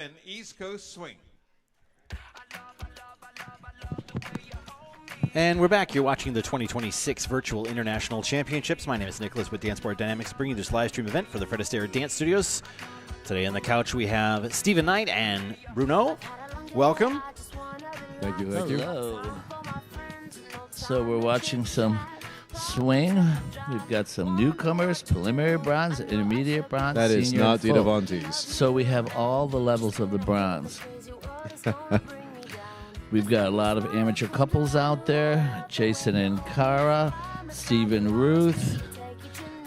An East Coast swing. And we're back. You're watching the 2026 Virtual International Championships. My name is Nicholas with Dance Sport Dynamics, bringing you this live stream event for the Fred Astaire Dance Studios. Today on the couch we have Stephen Knight and Bruno. Welcome. Thank you. Hello. So we're watching some swing. We've got some newcomers, preliminary bronze, intermediate bronze. That is senior, not full. Dita Vontes. So we have all the levels of the bronze. We've got a lot of amateur couples out there. Jason and Cara, Stephen Ruth,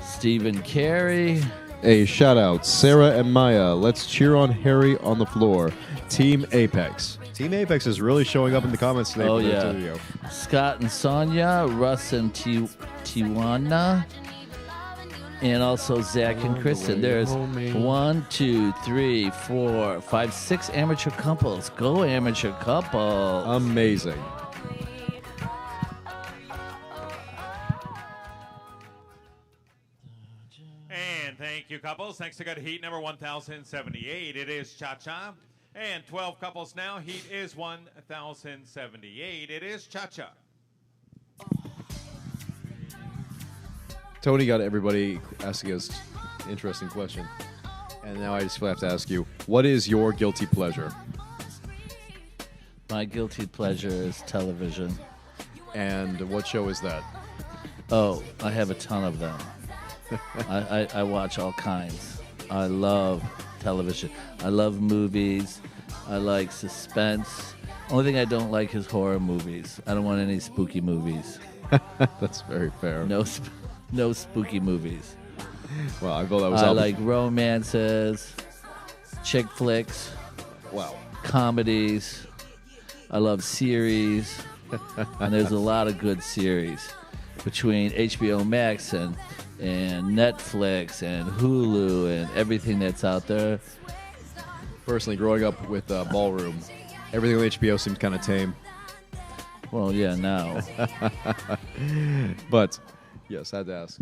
Stephen Carey. A shout out, Sarah and Maya. Let's cheer on Harry on the floor. Team Apex. Team Apex is really showing up in the comments today. Oh, for yeah. the video. Scott and Sonia, Russ and Tijuana, and also Zach and Kristen. There's 1, 2, 3, 4, 5, 6 amateur couples. Go amateur couple. Amazing. And thank you, couples. Next to go to heat number 1078. It is Cha-Cha. And 12 couples now. Heat is 1078. It is Cha-Cha. Tony got everybody asking us an interesting question. And now I just have to ask you, what is your guilty pleasure? My guilty pleasure is television. And what show is that? Oh, I have a ton of them. I watch all kinds. I love television. I love movies. I like suspense. Only thing I don't like is horror movies. I don't want any spooky movies. That's very fair. No spooky movies. Well, I thought that was I like romances, chick flicks, wow, comedies. I love series. And there's a lot of good series between HBO Max and Netflix and Hulu and everything that's out there. Personally, growing up with Ballroom, everything on HBO seemed kind of tame. Well, yeah, now. But, yes, I had to ask.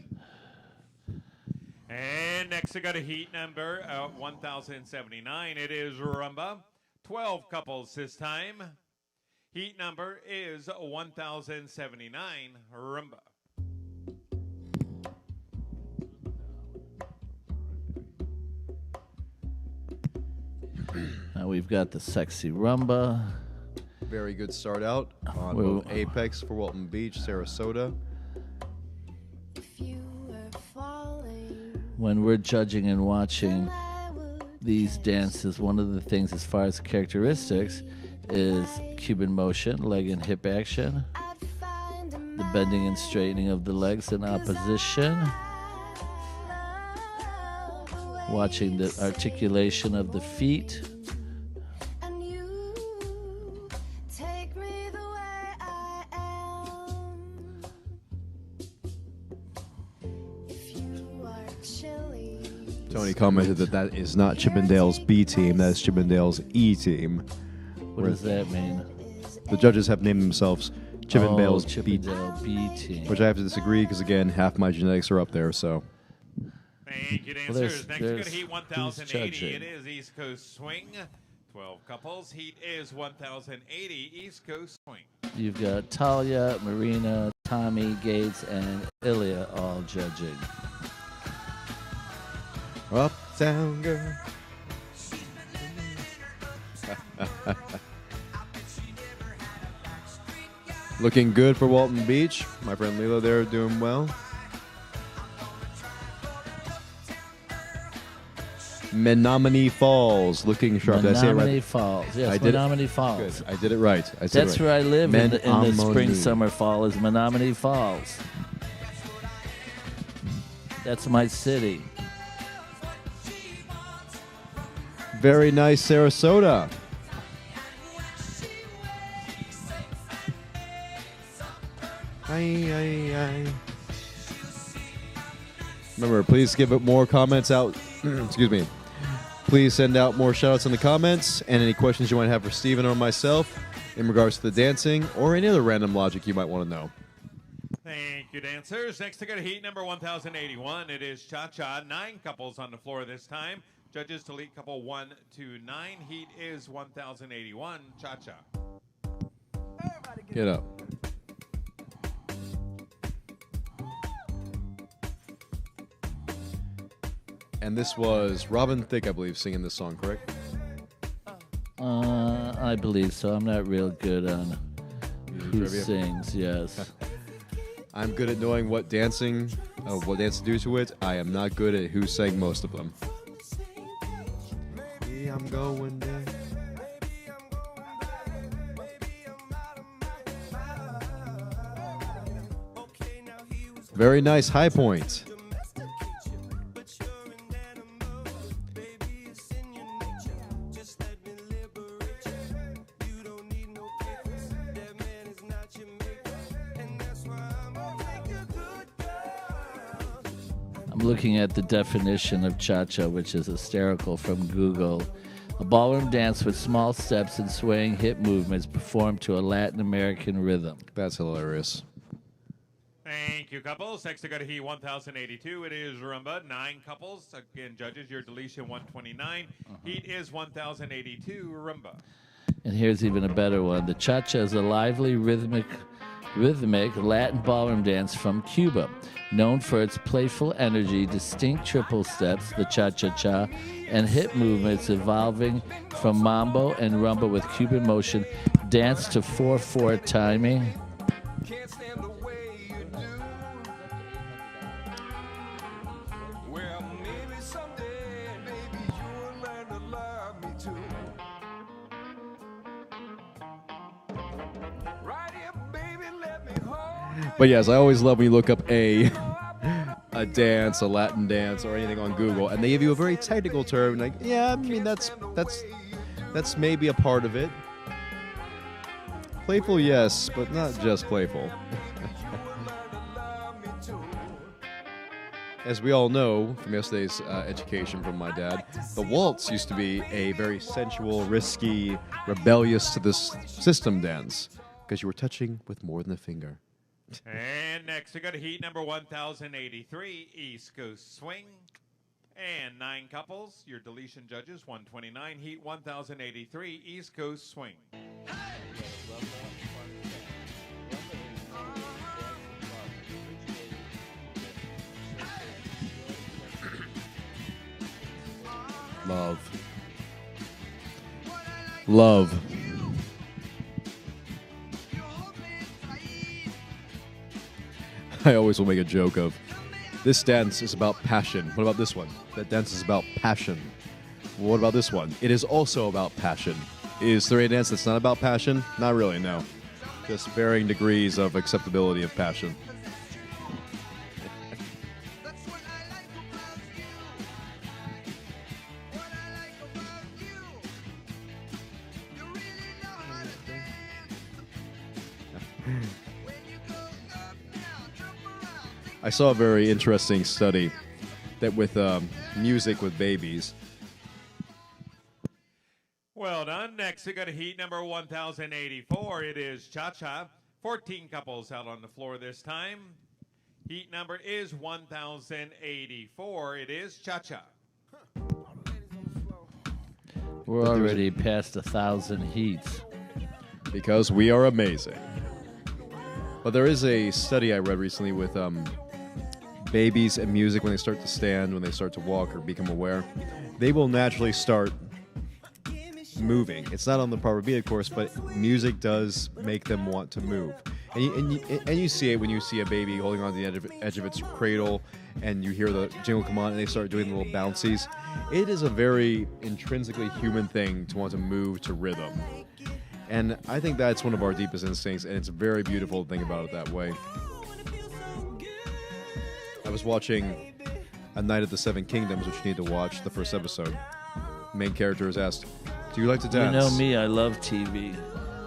And next, we got a heat number 1079. It is Rumba. 12 couples this time. Heat number is 1079. Rumba. Now we've got the sexy rumba. Very good start out on both Apex for Walton Beach, Sarasota. When we're judging and watching these dances, one of the things as far as characteristics is Cuban motion, leg and hip action, the bending and straightening of the legs in opposition, watching the articulation of the feet. Tony commented that is not Chippendale's B team, that is Chippendale's E team. What does that mean? The judges have named themselves Chippendale's Chippendale B team. Which I have to disagree because, again, half my genetics are up there, so. Thank you, dancers. Next, we're going to heat 1080. It is East Coast Swing. 12 couples. Heat is 1080 East Coast Swing. You've got Talia, Marina, Tommy, Gates, and Ilya all judging. Uptown girl. Looking good for Walton Beach. My friend Lilo there doing well. Menominee Falls looking sharp. Did I say it right? Menominee Falls. Yes, Menominee Falls. Good. I did it right. That's where I live in the spring, summer, fall is Menominee Falls. That's my city. Very nice, Sarasota. Remember, please give it more comments out. Excuse me. Please send out more shout-outs in the comments and any questions you might have for Steven or myself in regards to the dancing or any other random logic you might want to know. Thank you, dancers. Next to go to heat number 1081. It is Cha-Cha. 9 couples on the floor this time. Judges to lead couple 1 to 9. Heat is 1081. Cha-cha. Get up. And this was Robin Thicke, I believe, singing this song, correct? I believe so. I'm not real good on who trivia? sings. Yes. I'm good at knowing what dance to do to it. I am not good at who sang most of them. I'm going there. Very nice high point. I'm looking at the definition of cha-cha, which is hysterical from Google. A ballroom dance with small steps and swaying hip movements performed to a Latin American rhythm. That's hilarious. Thank you, couples. Next to go to Heat 1082. It is Rumba. 9 couples. Again, judges, your deletion 129. Heat is 1082. Rumba. And here's even a better one. The cha-cha is a lively, rhythmic Latin ballroom dance from Cuba, known for its playful energy, distinct triple steps, the cha-cha-cha, and hip movements evolving from mambo and rumba with Cuban motion, dance to 4/4 timing. Can't stand the way you do. Well, maybe someday, maybe you'll learn to love me too. Right here, baby, let me hold. But yes, I always love when you look up a dance, a Latin dance, or anything on Google, and they give you a very technical term. Like, yeah, I mean that's maybe a part of it. Playful, yes, but not just playful. As we all know from yesterday's education from my dad, the waltz used to be a very sensual, risky, rebellious to this system dance because you were touching with more than a finger. And next, we go to Heat number 1083. East Coast Swing. And 9 couples. Your deletion judges 129. Heat 1083. East Coast Swing. Love. Love. I always will make a joke of, this dance is about passion. What about this one? That dance is about passion. What about this one? It is also about passion. Is there a dance that's not about passion? Not really, no. Just varying degrees of acceptability of passion. I saw a very interesting study that with music with babies. Well done. Next, we go to Heat number 1084. It is Cha-Cha. 14 couples out on the floor this time. Heat number is 1084. It is Cha-Cha. We're already past 1,000 heats. Because we are amazing. But there is a study I read recently with babies and music when they start to stand, when they start to walk or become aware. They will naturally start moving. It's not on the proper beat, of course, but music does make them want to move. And you see it when you see a baby holding on to the edge of its cradle and you hear the jingle come on and they start doing the little bouncies. It is a very intrinsically human thing to want to move to rhythm. And I think that's one of our deepest instincts, and it's a very beautiful to think about it that way. I was watching A Night at the Seven Kingdoms, which you need to watch, the first episode. Main character was asked, do you like to dance? You know me, I love TV.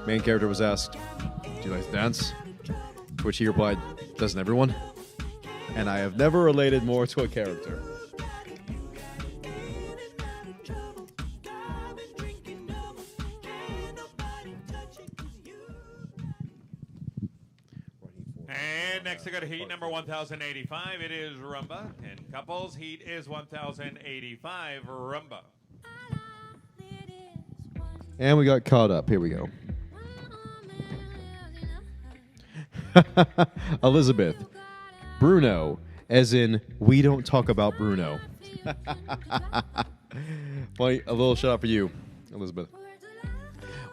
Main character was asked, do you like to dance? To which he replied, doesn't everyone? And I have never related more to a character. And next, I got heat number 1085. It is Rumba. 10 couples. Heat is 1085. Rumba. And we got caught up. Here we go. Elizabeth. Bruno, as in, we don't talk about Bruno. Funny, a little shout out for you, Elizabeth.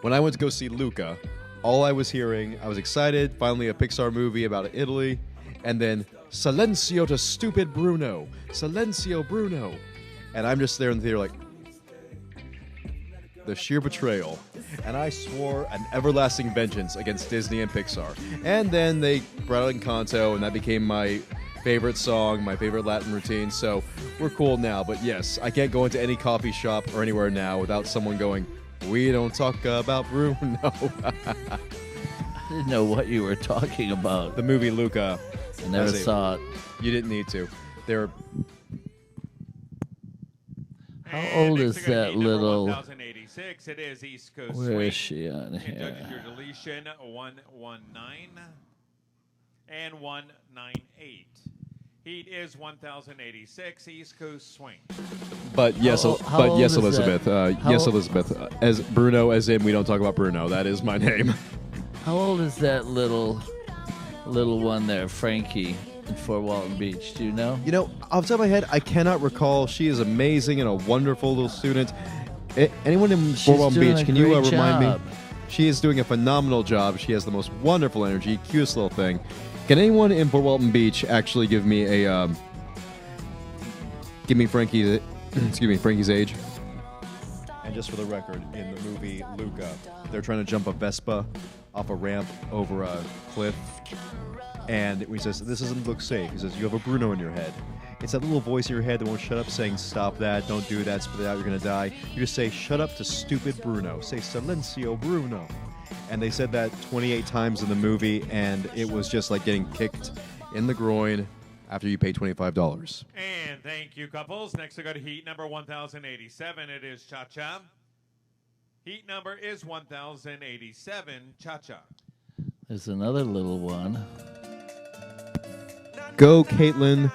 When I went to go see Luca, all I was hearing, I was excited, finally a Pixar movie about Italy, and then, Silencio to stupid Bruno. Silencio Bruno. And I'm just there in the theater like, the sheer betrayal. And I swore an everlasting vengeance against Disney and Pixar. And then they brought out Encanto, and that became my favorite song, my favorite Latin routine. So we're cool now. But yes, I can't go into any coffee shop or anywhere now without someone going, we don't talk about Bruno. I didn't know what you were talking about. The movie Luca. I never saw it. You didn't need to. They're... How old is that little... 1086. It is East Coast Where Swing. is she on And judges here? your deletion 119 and 198. Heat is 1086. East Coast Swing. But yes, How old is Elizabeth. Yes, Elizabeth. As Bruno, as in we don't talk about Bruno. That is my name. How old is that little one there, Frankie, in Fort Walton Beach? Do you know? You know, off the top of my head, I cannot recall. She is amazing and a wonderful little student. Anyone in Fort Walton doing Beach, a can you great remind job. me? She is doing a phenomenal job. She has the most wonderful energy, cutest little thing. Can anyone in Fort Walton Beach actually give me a Frankie's Frankie's age? And just for the record, in the movie Luca, they're trying to jump a Vespa off a ramp over a cliff, and he says, "This doesn't look safe." He says, "You have a Bruno in your head." It's that little voice in your head that won't shut up saying, "Stop that, don't do that, spit it out, you're gonna die." You just say, "Shut up to stupid Bruno." Say, "Silencio Bruno." And they said that 28 times in the movie, and it was just like getting kicked in the groin after you pay $25. And thank you, couples. Next, I got heat number 1087. It is Cha-Cha. Heat number is 1087. Cha-Cha. There's another little one. Go, Caitlin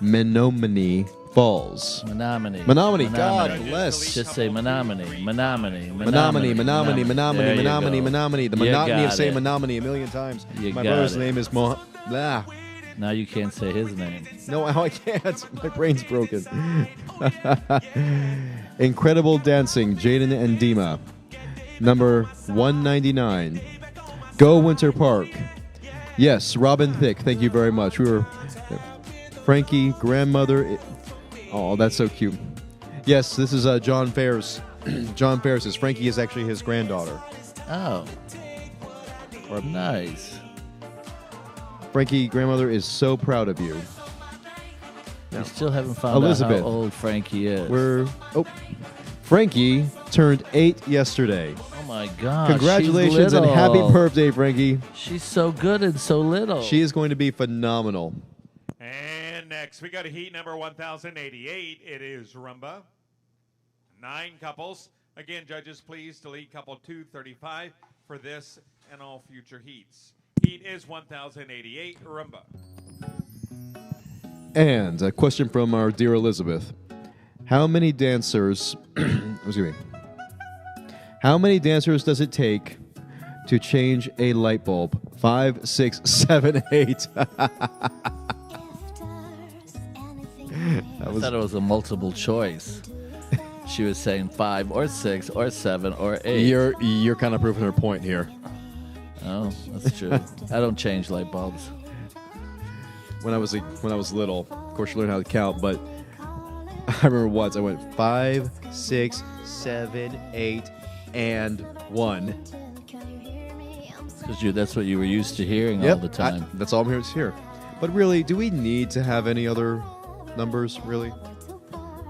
Menominee Falls. Menominee. Menominee, God Menominee. bless. Just say Menominee. Menominee. Menominee, Menominee, Menominee, There you Menominee, go. Menominee. The You monotony of got saying it. Menominee a million times. You My got brother's it. name is Blah. Now you can't say his name. No, I can't. My brain's broken. Incredible Dancing, Jaden and Dima. Number 199. Go Winter Park. Yes, Robin Thicke, thank you very much. We were Frankie, grandmother. Oh, that's so cute. Yes, this is John Fair's. John Fair says Frankie is actually his granddaughter. Oh. Or Nice. Frankie, grandmother is so proud of you. We still haven't found Elizabeth. out how old Frankie is. Frankie turned 8 yesterday. Oh my gosh. Congratulations she's and happy little. birthday, Frankie. She's so good and so little. She is going to be phenomenal. And next, we got a heat number 1088. It is Rumba. 9 couples. Again, judges, please delete couple 235 for this and all future heats. Heat is 1088. Rumba. And a question from our dear Elizabeth. How many dancers, excuse me, how many dancers does it take to change a light bulb? 5, 6, 7, 8. I thought it was a multiple choice. She was saying 5 or 6 or 7 or 8. You're kind of proving her point here. Oh, that's true. I don't change light bulbs. When I was little, of course you learn how to count, but I remember once I went 5, 6, 7, 8, and 1. Because that's what you were used to hearing all the time. That's all I'm here to hear. But really, do we need to have any other numbers, really?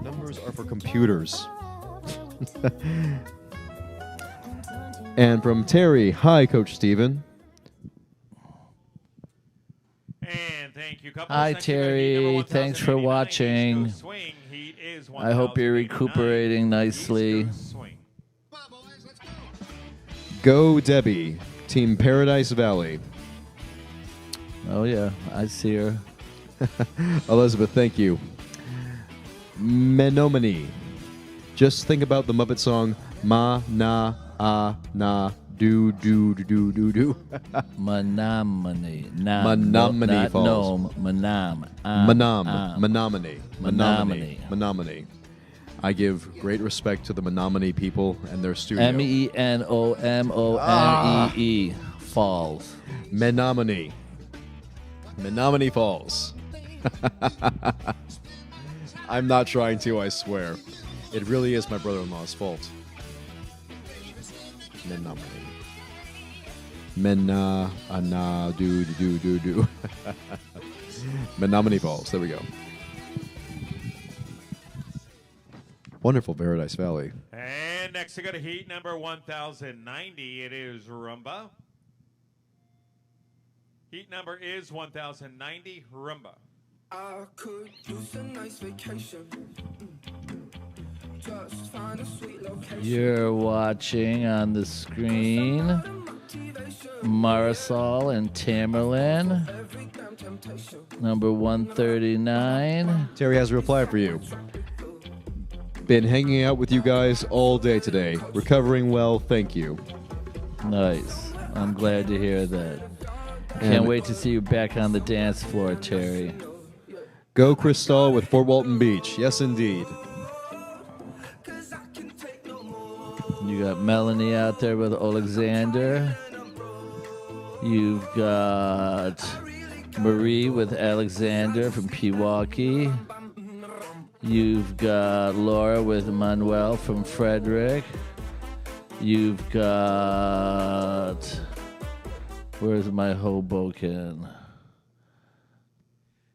Numbers are for computers. And from Terry, hi, Coach Steven. And thank you, couples. Hi, Next, we got heat number Terry. Thanks for 1089. watching. East Coast Swing. Heat is I hope you're 1089. recuperating nicely. East Coast Swing. Go Debbie, Team Paradise Valley. Oh, yeah. I see her. Elizabeth, thank you. Menominee. Just think about the Muppet song Ma Na Ah Na Do Do Do Do Do Do. Menominee. Menominee not Falls. Gnome. Menominee. Menominee. Menominee. I give great respect to the Menominee people and their studio. Menomonee. Falls. Menominee. Menominee Falls. I'm not trying to, I swear. It really is my brother-in-law's fault. Menominee. Do do do do. Menominee Falls. There we go. Wonderful Paradise Valley. And next to go to heat number 1090, it is Rumba. Heat number is 1090, Rumba. I could use a nice vacation. Just find a sweet location. You're watching on the screen Marisol and Tamerlan, Every damn temptation. number 139. Terry has a reply for you. Been hanging out with you guys all day today. Recovering well, thank you. Nice. I'm glad to hear that. Can't And wait to see you back on the dance floor, Terry. Go Cristal with Fort Walton Beach. Yes, indeed. You got Melanie out there with Alexander. You've got Marie with Alexander from Pewaukee. You've got Laura with Manuel from Frederick. You've got... Where's my Hoboken?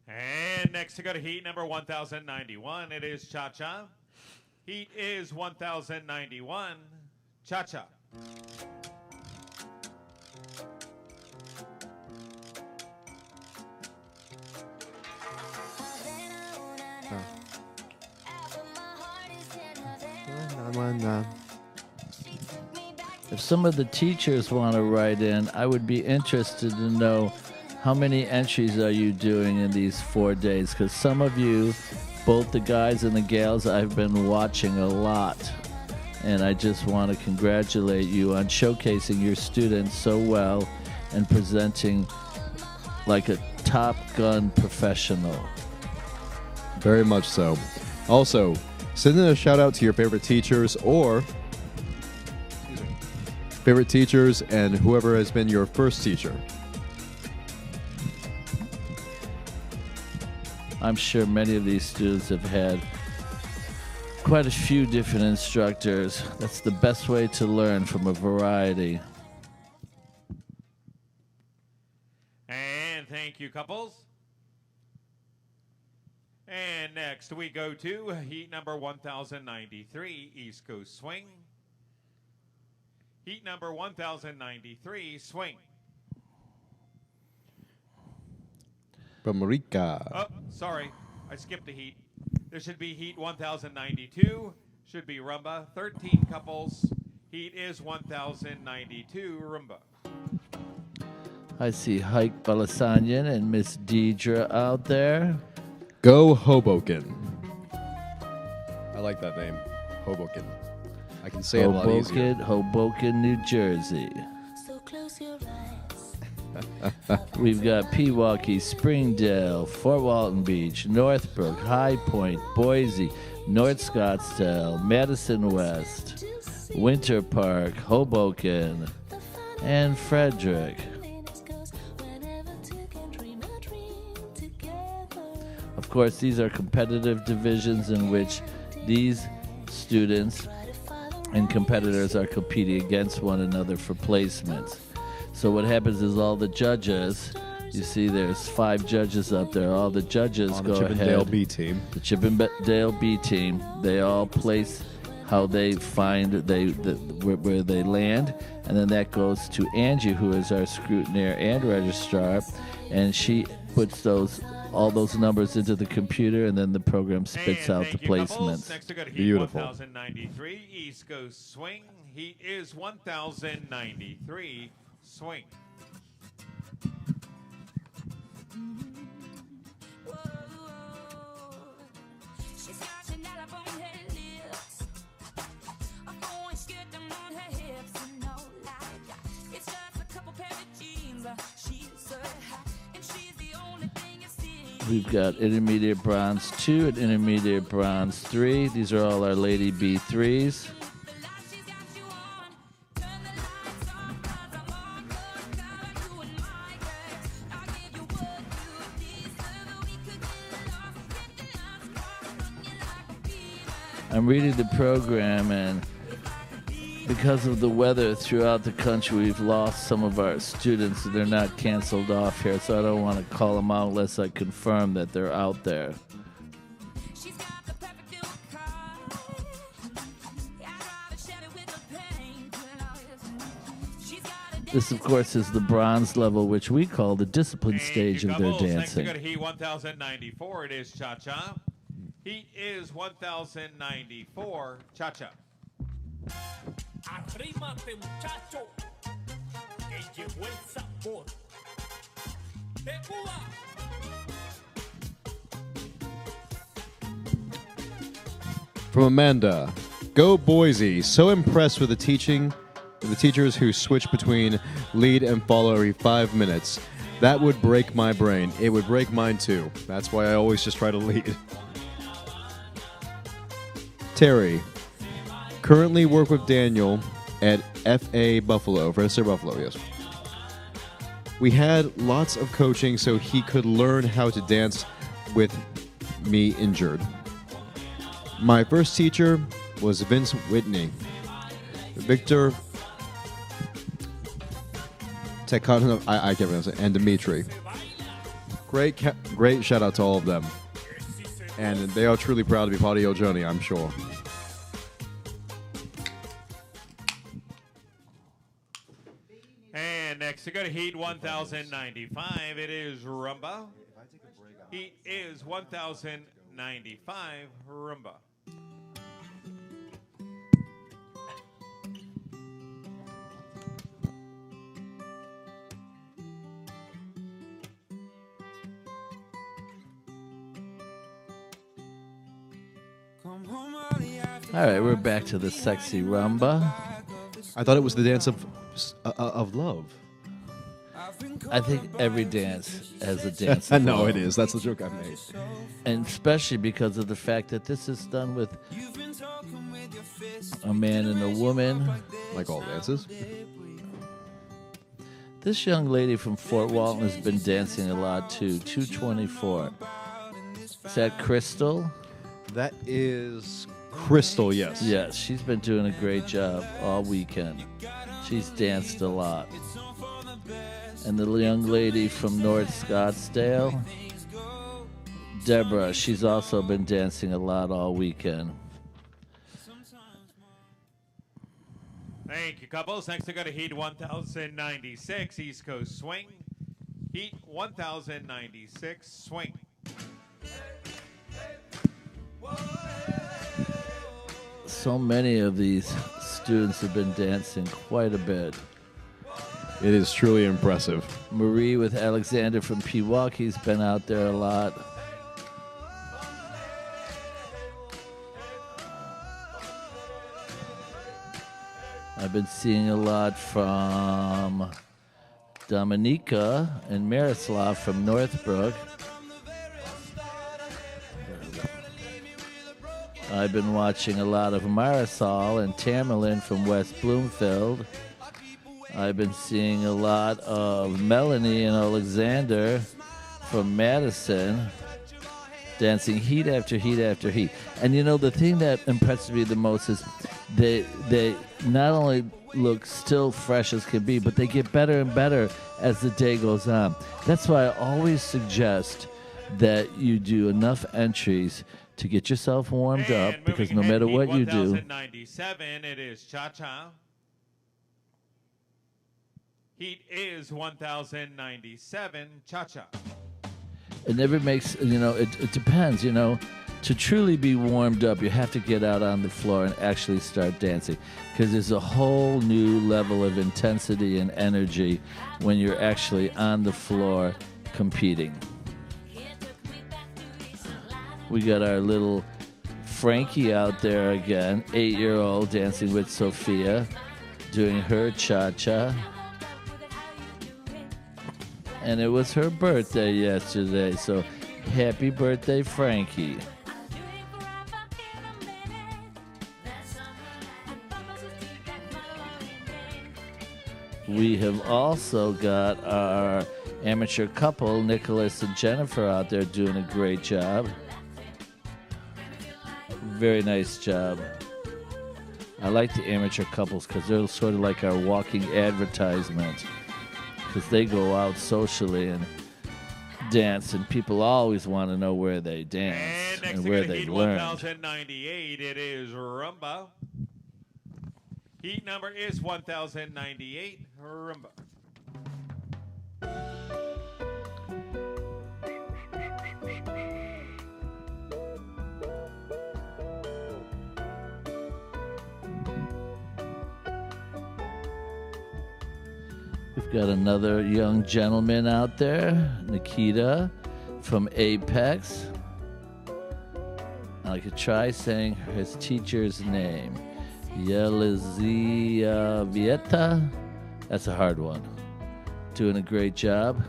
And next to go to heat number 1091, it is Cha-Cha. Heat is 1091, Cha-Cha. If some of the teachers want to write in, I would be interested to know how many entries are you doing in these 4 days? Because some of you, both the guys and the gals, I've been watching a lot. And I just want to congratulate you on showcasing your students so well and presenting like a Top Gun professional. Very much so. Also, send in a shout out to your favorite teachers or favorite teachers and whoever has been your first teacher. I'm sure many of these students have had quite a few different instructors. That's the best way to learn, from a variety. And thank you, couples. And next we go to heat number 1093, East Coast Swing. Heat number 1093, Swing. From Marica. Oh, sorry. I skipped a heat. There should be heat 1092. Should be Rumba. 13 couples. Heat is 1092, Rumba. I see Hike Balasanyan and Miss Deidre out there. Go Hoboken. I like that name. Hoboken. I can say it a lot easier. Hoboken, New Jersey. So close your eyes. We've got Pewaukee, Springdale, Fort Walton Beach, Northbrook, High Point, Boise, North Scottsdale, Madison West, Winter Park, Hoboken, and Frederick. Of course, these are competitive divisions in which these students and competitors are competing against one another for placements. So what happens is all the judges, you see there's 5 judges up there, all the judges On go the Chippendale ahead. B team. The Chippendale B team, they all place how they find where they land, and then that goes to Angie, who is our scrutineer and registrar, and she puts all those numbers into the computer, and then the program spits And out thank the you, couples. placements. Next to go to heat Beautiful. 1093, East Coast Swing. Heat is 1093, Swing. She's got Chanel up on her lips, a phone skirt them on her hips, and no lie, it's just a couple pair of jeans. She's so hot, and she's the only thing you see. We've got intermediate bronze 2 and intermediate bronze 3. These are all our Lady B3s. I'm reading the program, and because of the weather throughout the country, we've lost some of our students. They're not canceled off here, so I don't want to call them out unless I confirm that they're out there. This, of course, is the bronze level, which we call the discipline stage of their Next, we dancing. go to Heat 1094. It is cha-cha. Heat is 1094 cha-cha. Arrímate, muchacho, que llegó el sabor de Cuba. From Amanda, go Boise. So impressed with the teachers who switch between lead and follow every 5 minutes. That would break my brain. It would break mine too. That's why I always just try to lead. Terry, currently work with Daniel at FA Buffalo, Fred Astaire Buffalo, yes. We had lots of coaching so he could learn how to dance with me injured. My first teacher was Vince Whitney. Victor Tekano, I can't pronounce it, and Dimitri. Great shout out to all of them. And they are truly proud to be part of Yo Journey, I'm sure. And next, we go to Heat 1095. It is Rumba. Heat is 1095 Rumba. All right, we're back to the sexy rumba. I thought it was the dance of love. I think every dance has a dance. I of know love. it is. That's the joke I made. And especially because of the fact that this is done with a man and a woman. Like all dances. This young lady from Fort Walton has been dancing a lot too. 224. Is that Crystal? That is Crystal, yes. Yes, she's been doing a great job all weekend. She's danced a lot. And the young lady from North Scottsdale, Deborah, she's also been dancing a lot all weekend. Thank you, couples. Next, we go to Heat 1096, East Coast Swing. Heat 1096, Swing. So many of these students have been dancing quite a bit. It is truly impressive. Marie with Alexander from Pewaukee's been out there a lot. I've been seeing a lot from Dominica and Miroslav from Northbrook. I've been watching a lot of Marisol and Tamerlane from West Bloomfield. I've been seeing a lot of Melanie and Alexander from Madison dancing heat after heat after heat. And you know, the thing that impresses me the most is they not only look still fresh as can be, but they get better and better as the day goes on. That's why I always suggest that you do enough entries to get yourself warmed up, because no matter what you do. 1097, it is cha-cha. Heat is 1097 cha-cha. It never makes, you know, it depends, you know. To truly be warmed up, you have to get out on the floor and actually start dancing, because there's a whole new level of intensity and energy when you're actually on the floor competing. We got our little Frankie out there again, 8-year-old dancing with Sophia, doing her cha-cha. And it was her birthday yesterday, so happy birthday, Frankie. We have also got our amateur couple, Nicholas and Jennifer, out there doing a great job. Very nice job. I like the amateur couples because they're sort of like our walking advertisement, because they go out socially and dance, and people always want to know where they dance And next where to they heat learn. 1098, it is Rumba. Heat number is 1098, Rumba. We've got another young gentleman out there, Nikita from Apex. I could try saying his teacher's name. Yelizavieta. That's a hard one. Doing a great job.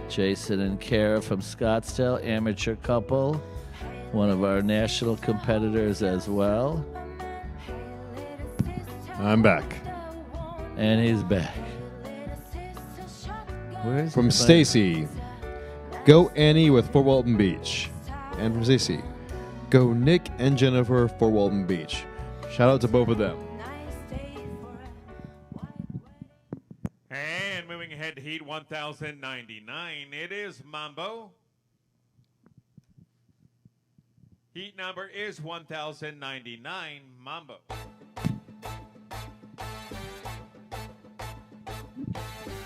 Jason and Kara from Scottsdale, amateur couple. One of our national competitors as well. I'm back. And he's back. Where is From he Stacy, go Annie with Fort Walton Beach. And from Stacy, go Nick and Jennifer Fort Walton Beach. Shout out to both of them. And moving ahead to heat 1099, it is Mambo. Heat number is 1099, Mambo.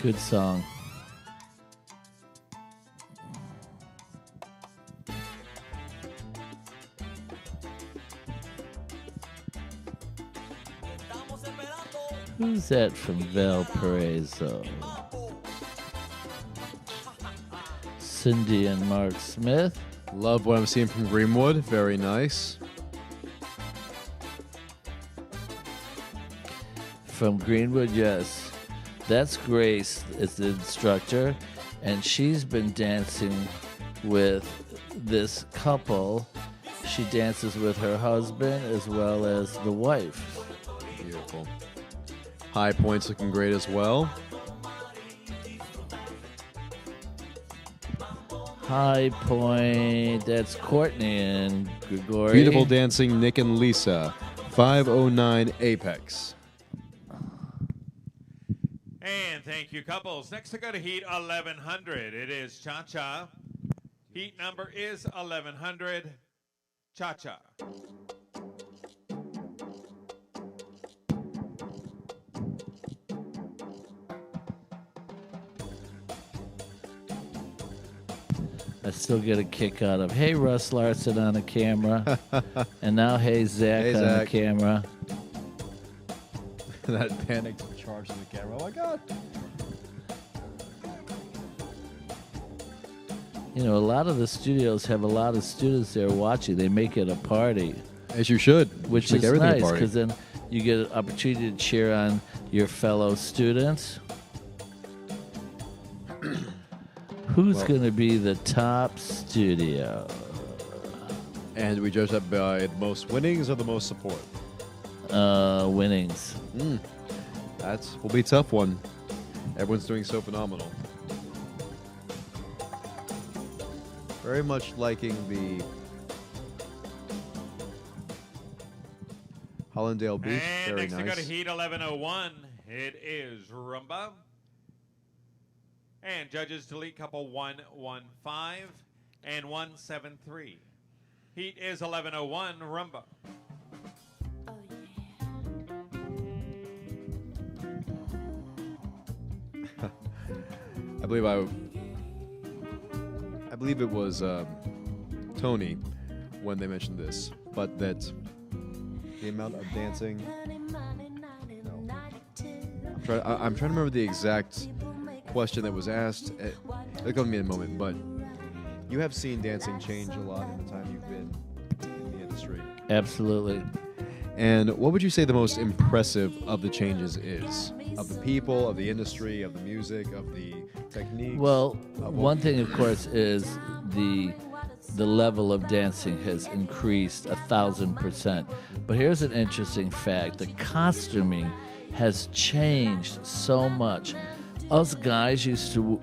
Good song. Who's that from Valparaiso? Cindy and Mark Smith. Love what I'm seeing from Greenwood. Very nice. From Greenwood, yes. That's Grace is the instructor, and she's been dancing with this couple. She dances with her husband as well as the wife. Beautiful. High Point's looking great as well. High Point, that's Courtney and Grigori. Beautiful dancing, Nick and Lisa. 509 Apex. And thank you, couples. Next to go to heat 1100, it is Cha-Cha. Heat number is 1100, Cha-Cha. I still get a kick out of, hey, Russ Larson on the camera. And now, hey, Zach Hey, on the Zach. camera. That panicked charge in the camera. Oh my God. You know, a lot of the studios have a lot of students there watching. They make it a party, As you should. which Make is everything a nice party. because then you get an opportunity to cheer on your fellow students. Who's going to be the top studio? And we judge that by the most winnings or the most support. Winnings. That's will be a tough one. Everyone's doing so phenomenal. Very much liking the Hollandale Beach. And Very next to go to nice. heat 1101, it is Rumba. And judges delete couple 115 and 173. Heat is 1101, Rumba. I believe it was Tony when they mentioned this, but that the amount of dancing. No. I'm I'm trying to remember the exact question that was asked. It'll come to me in a moment, but you have seen dancing change a lot in the time you've been in the industry. Absolutely. And what would you say the most impressive of the changes is? Of the people, of the industry, of the music, of the techniques? Well, one thing, of course, is the level of dancing has increased 1,000%. But here's an interesting fact: the costuming has changed so much. Us guys used to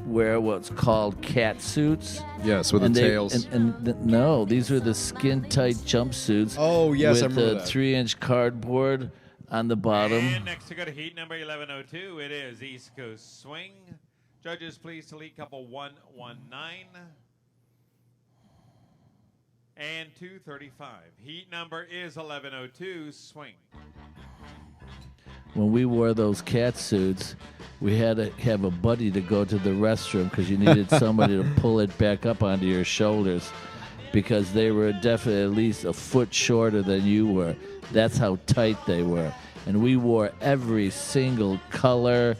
wear what's called cat suits. Yes, with the tails. No, these were the skin-tight jumpsuits. Oh, yes, I with remember the that. 3-inch cardboard on the bottom. And next to go to heat number 1102, it is East Coast Swing. Judges, please delete couple 119 and 235. Heat number is 1102, Swing. When we wore those cat suits, we had to have a buddy to go to the restroom because you needed somebody to pull it back up onto your shoulders because they were definitely at least a foot shorter than you were. That's how tight they were. And we wore every single color,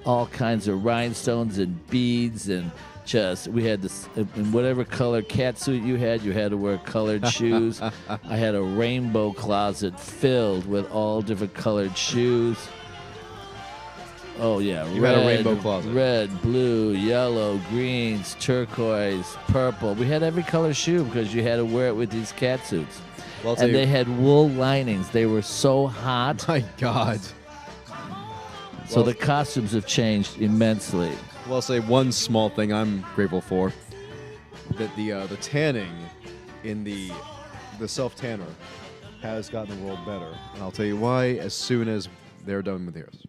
all kinds of rhinestones and beads, and just, we had this, in whatever color cat suit you had to wear colored shoes. I had a rainbow closet filled with all different colored shoes. Oh, yeah. You had a rainbow closet. Red, blue, yellow, greens, turquoise, purple. We had every color shoe because you had to wear it with these cat suits. Well, I'll tell And you- they had wool linings. They were so hot. My God. So the costumes have changed immensely. Well, I'll say one small thing I'm grateful for, that the tanning in the self-tanner has gotten the world better. And I'll tell you why as soon as they're done with theirs.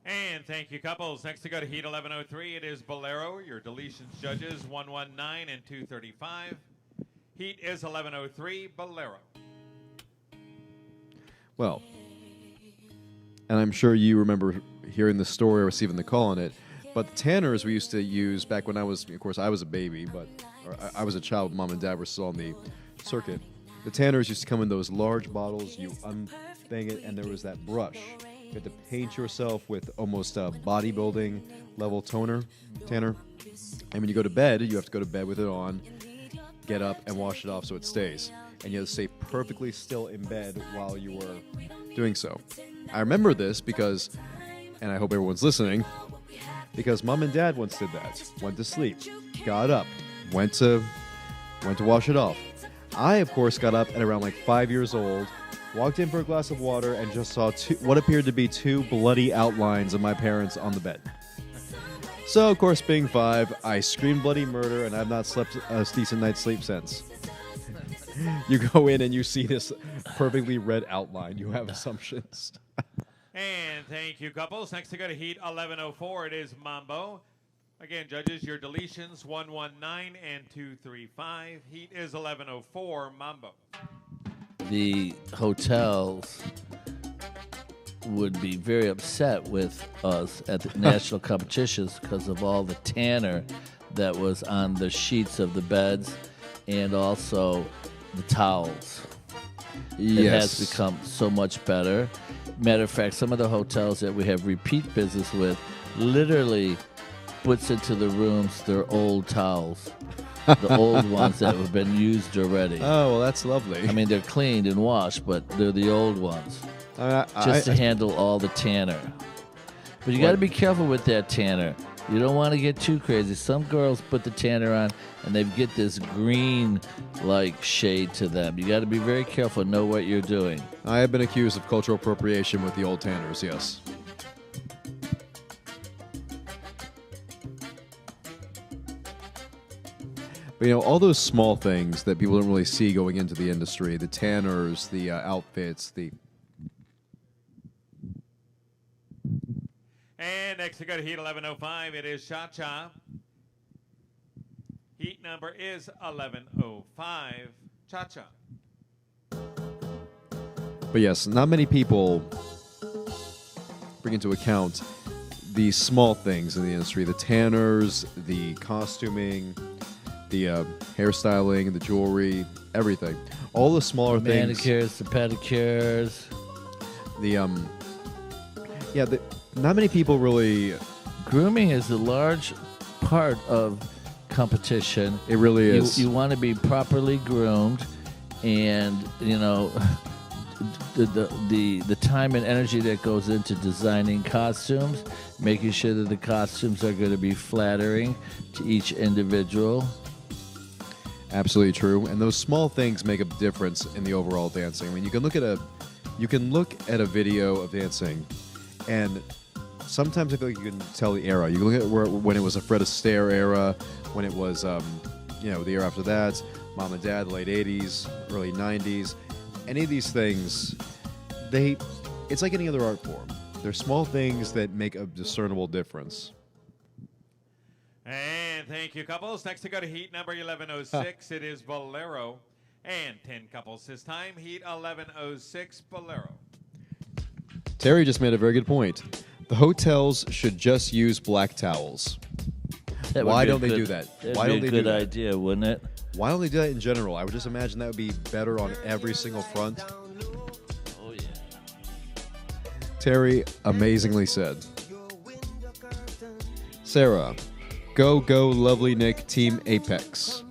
And thank you, couples. Next to go to heat 1103, it is Bolero. Your deletions, judges, 119 and 235. Heat is 1103, Bolero. Well, and I'm sure you remember hearing the story or receiving the call on it, but the tanners we used to use back when I was a baby, but I was a child. Mom and Dad were still on the circuit. The tanners used to come in those large bottles. You unthing it, and there was that brush. You had to paint yourself with almost a bodybuilding level tanner. And when you go to bed, you have to go to bed with it on, get up, and wash it off so it stays. And you have to stay perfectly still in bed while you were doing so. I remember this because, and I hope everyone's listening, because Mom and Dad once did that. Went to sleep, got up, went to wash it off. I, of course, got up at around like 5 years old, walked in for a glass of water, and just saw what appeared to be two bloody outlines of my parents on the bed. So, of course, being 5, I screamed bloody murder, and I've not slept a decent night's sleep since. You go in and you see this perfectly red outline. You have assumptions. And thank you, couples. Next to go to heat 1104, it is Mambo. Again, judges, your deletions, 119 and 235. Heat is 1104, Mambo. The hotels would be very upset with us at the national competitions because of all the tanner that was on the sheets of the beds and also the towels. It has become so much better. Matter of fact, some of the hotels that we have repeat business with literally puts into the rooms their old towels, the old ones that have been used already. Oh, well, that's lovely. I mean, they're cleaned and washed, but they're the old ones, just to handle all the tanner. But you got to be careful with that tanner. You don't want to get too crazy. Some girls put the tanner on, and they get this green-like shade to them. You got to be very careful, know what you're doing. I have been accused of cultural appropriation with the old tanners, yes. But, all those small things that people don't really see going into the industry, the tanners, the outfits, the... And next to go to heat 1105, it is Cha Cha. Heat number is 1105, Cha Cha. But yes, not many people bring into account the small things in the industry, the tanners, the costuming, the hairstyling, the jewelry, everything. All the smaller things. Manicures, the pedicures. Not many people really. Grooming is a large part of competition. It really is. You want to be properly groomed, and the time and energy that goes into designing costumes, making sure that the costumes are going to be flattering to each individual. Absolutely true. And those small things make a difference in the overall dancing. I mean, you can look at a video of dancing, and sometimes I feel like you can tell the era. You can look at when it was a Fred Astaire era, when it was the year after that, Mom and Dad, the late 80s, early 90s. Any of these things, it's like any other art form. They're small things that make a discernible difference. And thank you, couples. Next to go to heat number 1106, it is Bolero. And 10 couples this time, heat 1106, Bolero. Terry just made a very good point. The hotels should just use black towels. Why don't they do that? Why don't they do that? That'd be a good idea, wouldn't it? Why don't they do that in general? I would just imagine that would be better on every single front. Oh, yeah. Terry amazingly said. Sarah, go, lovely Nick, Team Apex.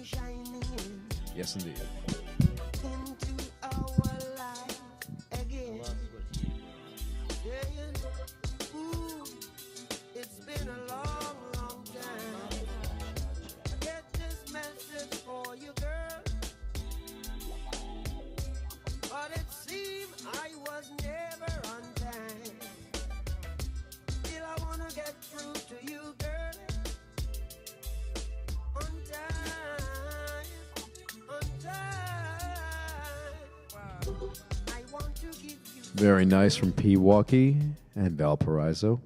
Yes, indeed. Very nice from Pewaukee and Valparaiso.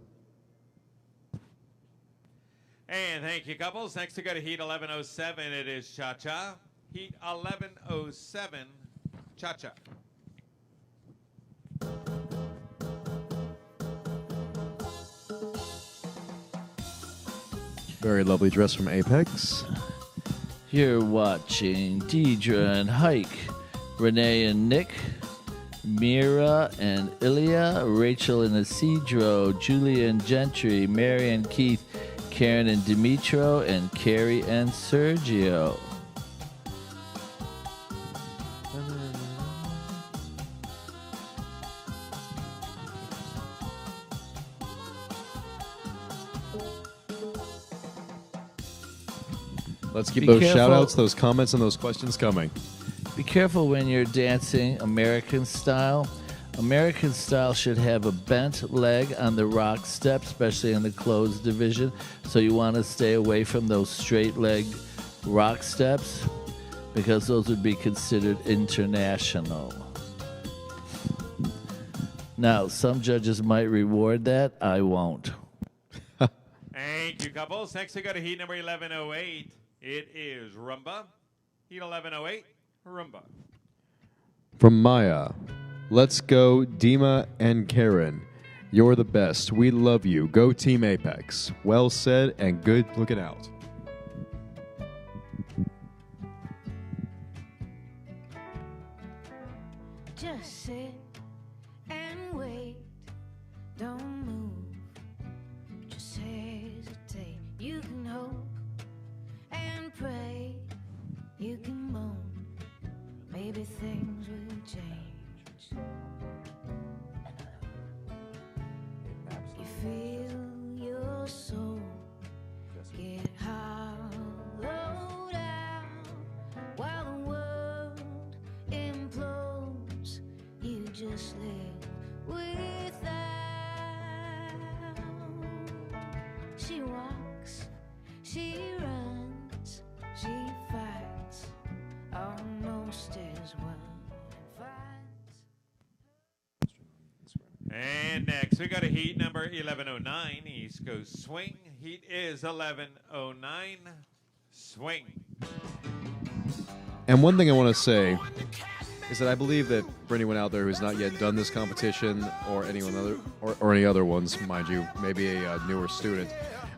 And thank you, couples. Next to go to heat 1107, it is Cha-Cha. Heat 1107, Cha-Cha. Very lovely dress from Apex. You're watching Deidre and Hike, Renee and Nick, Mira and Ilya, Rachel and Isidro, Julia and Gentry, Mary and Keith, Karen and Dimitro, and Carrie and Sergio. Let's keep Be those careful. shout-outs, those comments, and those questions coming. Be careful when you're dancing American style. American style should have a bent leg on the rock step, especially in the closed division. So you want to stay away from those straight leg rock steps because those would be considered international. Now, some judges might reward that. I won't. Thank you, couples. Next we go to heat number 1108. It is Rumba. Heat 1108, Rumba. From Maya, let's go, Dima and Karen. You're the best. We love you. Go Team Apex. Well said and good looking out. Just sit and wait. Don't move. Just hesitate. You can hope and pray. You can moan. Maybe things will change. You feel your soul get hollowed out while the world implodes. You just live without. She walks, she runs, she fights almost as one fights. And next we got a heat number 1109, East Coast Swing. Heat is 1109, Swing. And one thing I want to say is that I believe that for anyone out there who's not yet done this competition or anyone other or any other ones, mind you, maybe a newer student,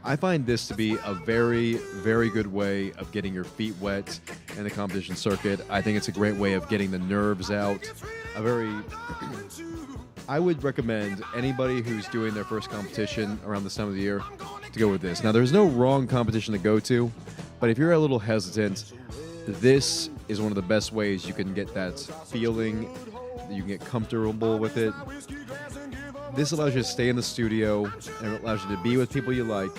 I find this to be a very, very good way of getting your feet wet in the competition circuit. I think it's a great way of getting the nerves out. I would recommend anybody who's doing their first competition around this time of the year to go with this. Now, there's no wrong competition to go to, but if you're a little hesitant, this is one of the best ways you can get that feeling, you can get comfortable with it. This allows you to stay in the studio, and it allows you to be with people you like,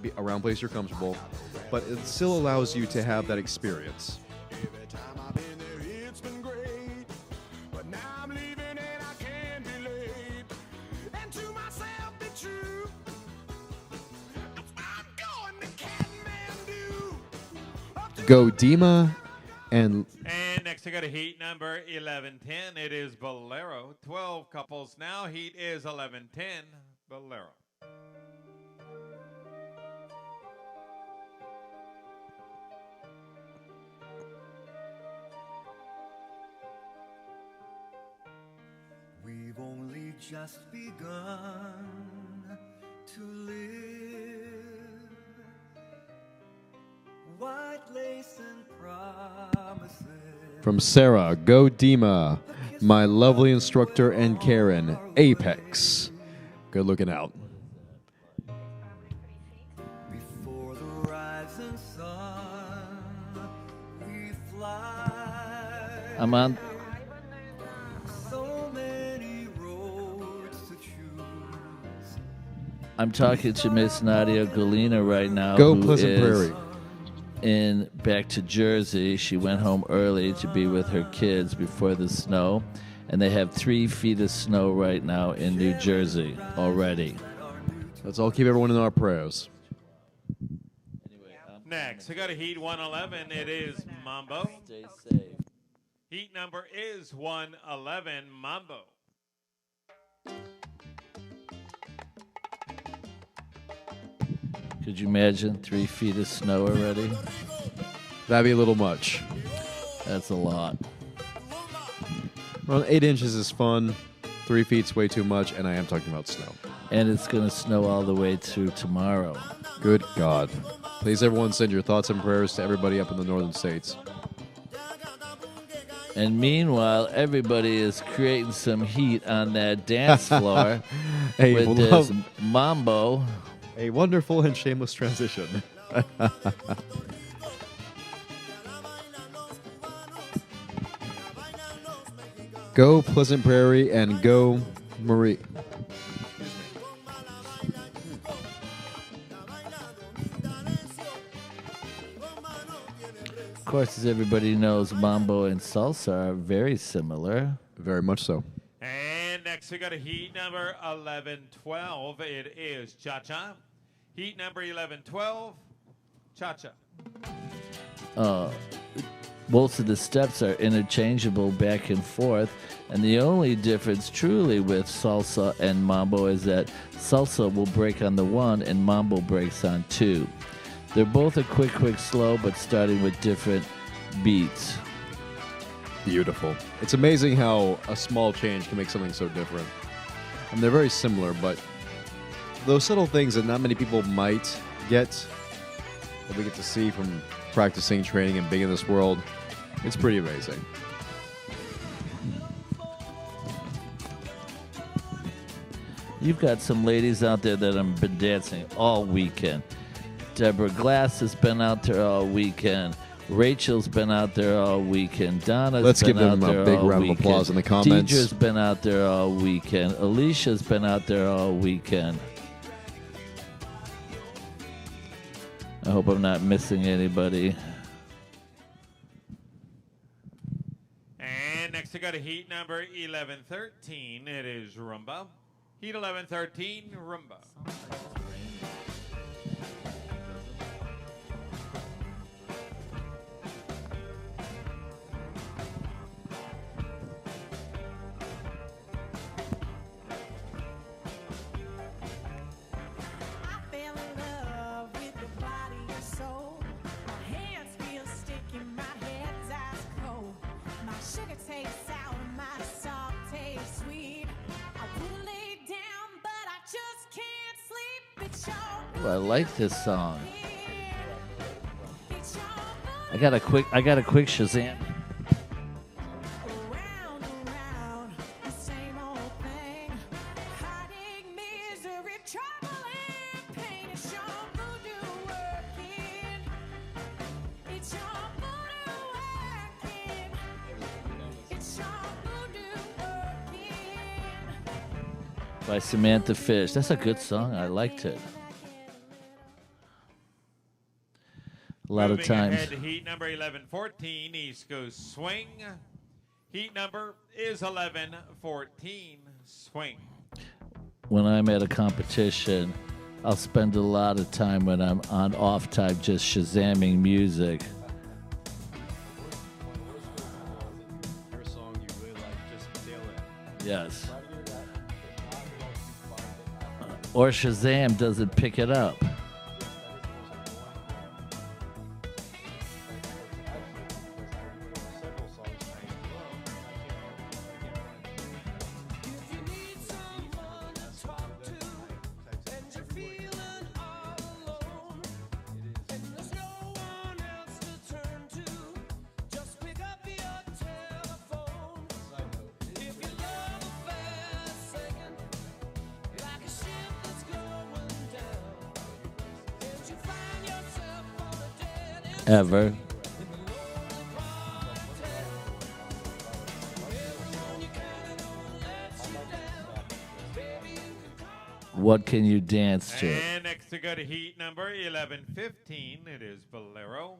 be around places you're comfortable, but it still allows you to have that experience. Go Dima and next I got a heat number 1110. It is Bolero. 12 couples now. Heat is 1110. Bolero. We've only just begun to live. White lace and promises. from Sarah, Go Dima, my lovely instructor, and Karen, Apex. Good looking out. Before the rising sun, we fly. I'm on. So many roads to choose. I'm talking to Miss Nadia Galina right now. Go who Pleasant is Prairie. back to Jersey. She went home early to be with her kids before the snow, and they have 3 feet of snow right now in New Jersey already. Let's all keep everyone in our prayers. Next, I got a heat 111. It is Mambo. Stay safe. Heat number is 111, Mambo. Could you imagine 3 feet of snow already? That'd be a little much. That's a lot. Well, 8 inches is fun. 3 feet's way too much, and I am talking about snow. And it's going to snow all the way through tomorrow. Good God. Please, everyone, send your thoughts and prayers to everybody up in the northern states. And meanwhile, everybody is creating some heat on that dance floor Hey, with love- this mambo. A wonderful and shameless transition. Go Pleasant Prairie and go Marie. Of course, as everybody knows, mambo and salsa are very similar. Very much so. And next, we got a heat number 1112. It is cha-cha. Heat number 1112, cha-cha. Most of the steps are interchangeable back and forth, and the only difference truly with salsa and mambo is that salsa will break on the 1 and mambo breaks on 2. They're both a quick, slow, but starting with different beats. Beautiful. It's amazing how a small change can make something so different. And they're very similar, but those subtle things that not many people might get, that we get to see from practicing, training, and being in this world, it's pretty amazing. You've got some ladies out there that have been dancing all weekend. Deborah Glass has been out there all weekend. Rachel's been out there all weekend. Donna's Let's been give them out there a big all round of weekend. applause in the comments. Deidre's been out there all weekend. Alicia's been out there all weekend. I hope I'm not missing anybody. And next, I got a heat number 1113. It is Rumba. Heat 1113, Rumba. Ooh, I like this song. I got a quick Shazam. by Samantha Fish. That's a good song. I liked it. A lot of Moving times. ahead to heat number 11-14, East Coast Swing. Heat number is 11-14, Swing. When I'm at a competition, I'll spend a lot of time when I'm on off time just shazamming music. Your song you really like, just nail it. Yes. Or Shazam doesn't pick it up. Ever. What can you dance to? And next to go to heat number 11-15, it is Bolero.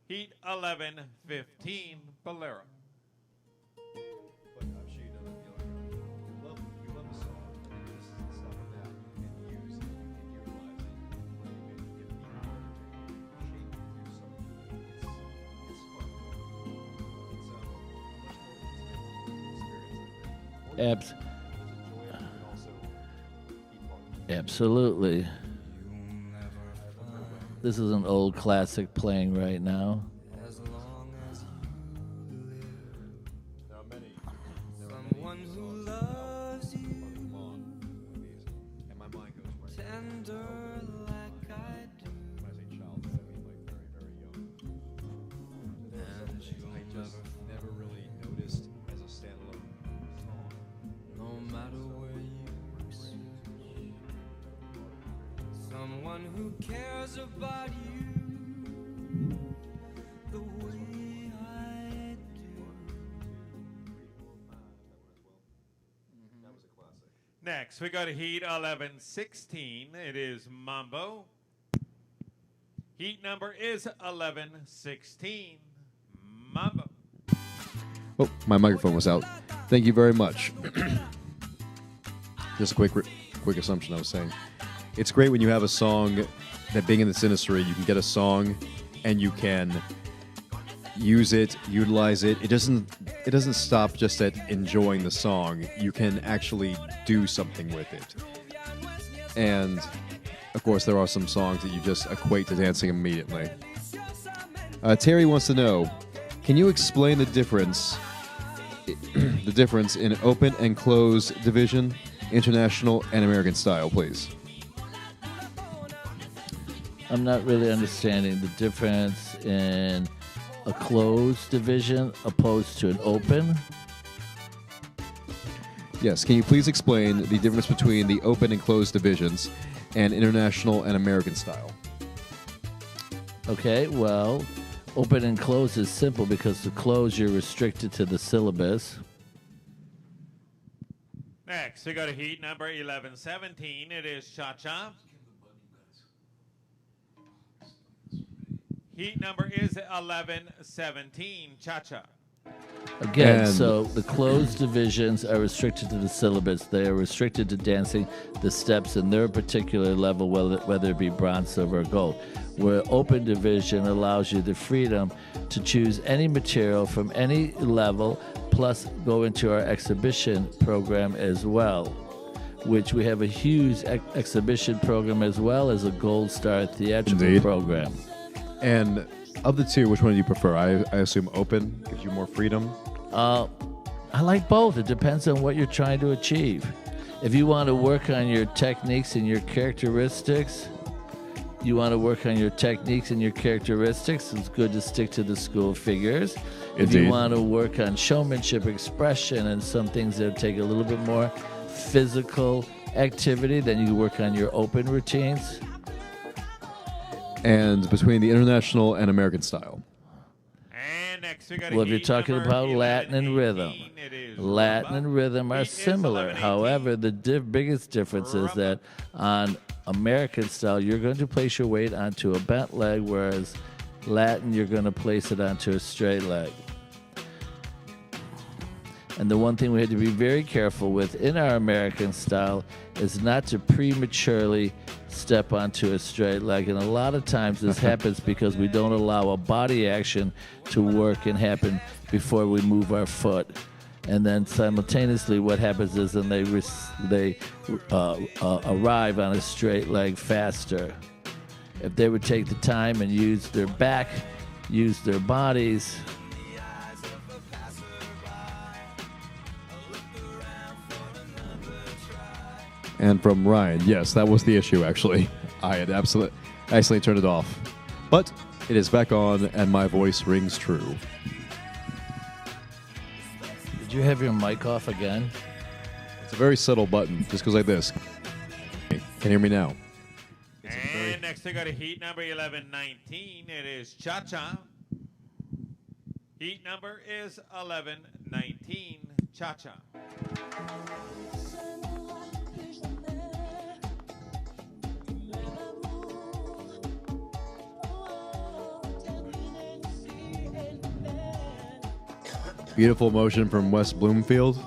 Heat 11-15, Bolero. But I'm sure you know that feeling. You love a song, and this is the stuff that you can use and you can utilize it. When you can give people shape to do something. It's fun. It's a much more intimate experience. Abs- Enjoy it and also be fun. Absolutely. This is an old classic playing right now. There are many. Someone who loves you And my mind goes right there. tender like I do. When I say child, I mean like very, very young. There are some things I just never really noticed as a standalone song. No matter where you search, someone who cares about you the way I do. That was a classic. Next, we go to heat 11-16, it is Mambo. Heat number is 11-16, Mambo. Oh, my microphone was out. Thank you very much. Just a quick assumption I was saying. It's great when you have a song that being in this industry, you can get a song and you can use it, utilize it. It doesn't stop just at enjoying the song. You can actually do something with it. And of course, there are some songs that you just equate to dancing immediately. Terry wants to know, can you explain the difference in open and closed division, international and American style, please? I'm not really understanding the difference in a closed division opposed to an open. Yes, can you please explain the difference between the open and closed divisions and international and American style? Okay, well, open and closed is simple because the closed you're restricted to the syllabus. Next, we go to heat number 11-17, it is Cha-Cha. Heat number is 11-17, Cha-Cha. Again, And- so the closed divisions are restricted to the syllabus. They are restricted to dancing the steps in their particular level, whether it be bronze, silver, or gold. Where open division allows you the freedom to choose any material from any level, plus go into our exhibition program as well, which we have a huge exhibition program as well as a Gold Star theatrical Indeed. program. And of the two, which one do you prefer? I assume open gives you more freedom. I like both. It depends on what you're trying to achieve. If you want to work on your techniques and your characteristics, it's good to stick to the school figures. If you Indeed. want to work on showmanship, expression, and some things that take a little bit more physical activity, then you work on your open routines. And between the international and American style. And next we got Well, if you're heat talking number about Latin and 11-18, rhythm. it is Latin and rhythm are Heat is similar. 11:18. However, the biggest difference is that on American style, you're going to place your weight onto a bent leg, whereas Latin, you're going to place it onto a straight leg. And the one thing we had to be very careful with in our American style is not to prematurely step onto a straight leg. And a lot of times this happens because we don't allow a body action to work and happen before we move our foot. And then simultaneously what happens is then they arrive on a straight leg faster. If they would take the time and use their back, use their bodies, And from Ryan, yes, that was the issue, actually. I had accidentally turned it off. But it is back on, and my voice rings true. did you have your mic off again? It's a very subtle button. Just goes like this. Can you hear me now? And next we go to heat number 11:19. It is cha-cha. Heat number is 11:19. Cha-cha. Beautiful motion from West Bloomfield.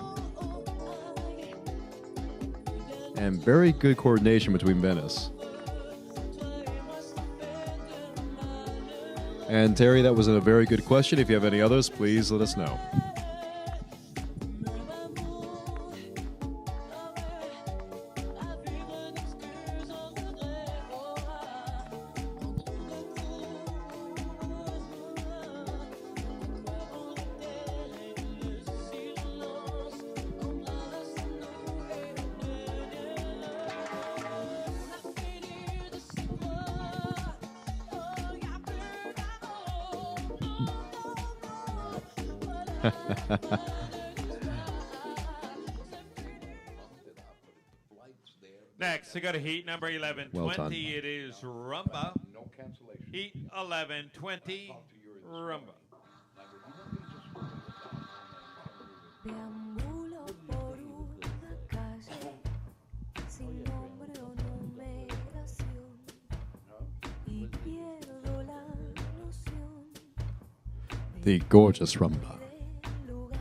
And very good coordination between Venice. And Terry, that was a very good question. If you have any others, please let us know. Next, we go to heat number 11:20. Well done. It is Rumba. Heat 11:20. Rumba. Deambulo por una calle sin nombre o numeración y pierdo la noción The gorgeous Rumba. del lugar.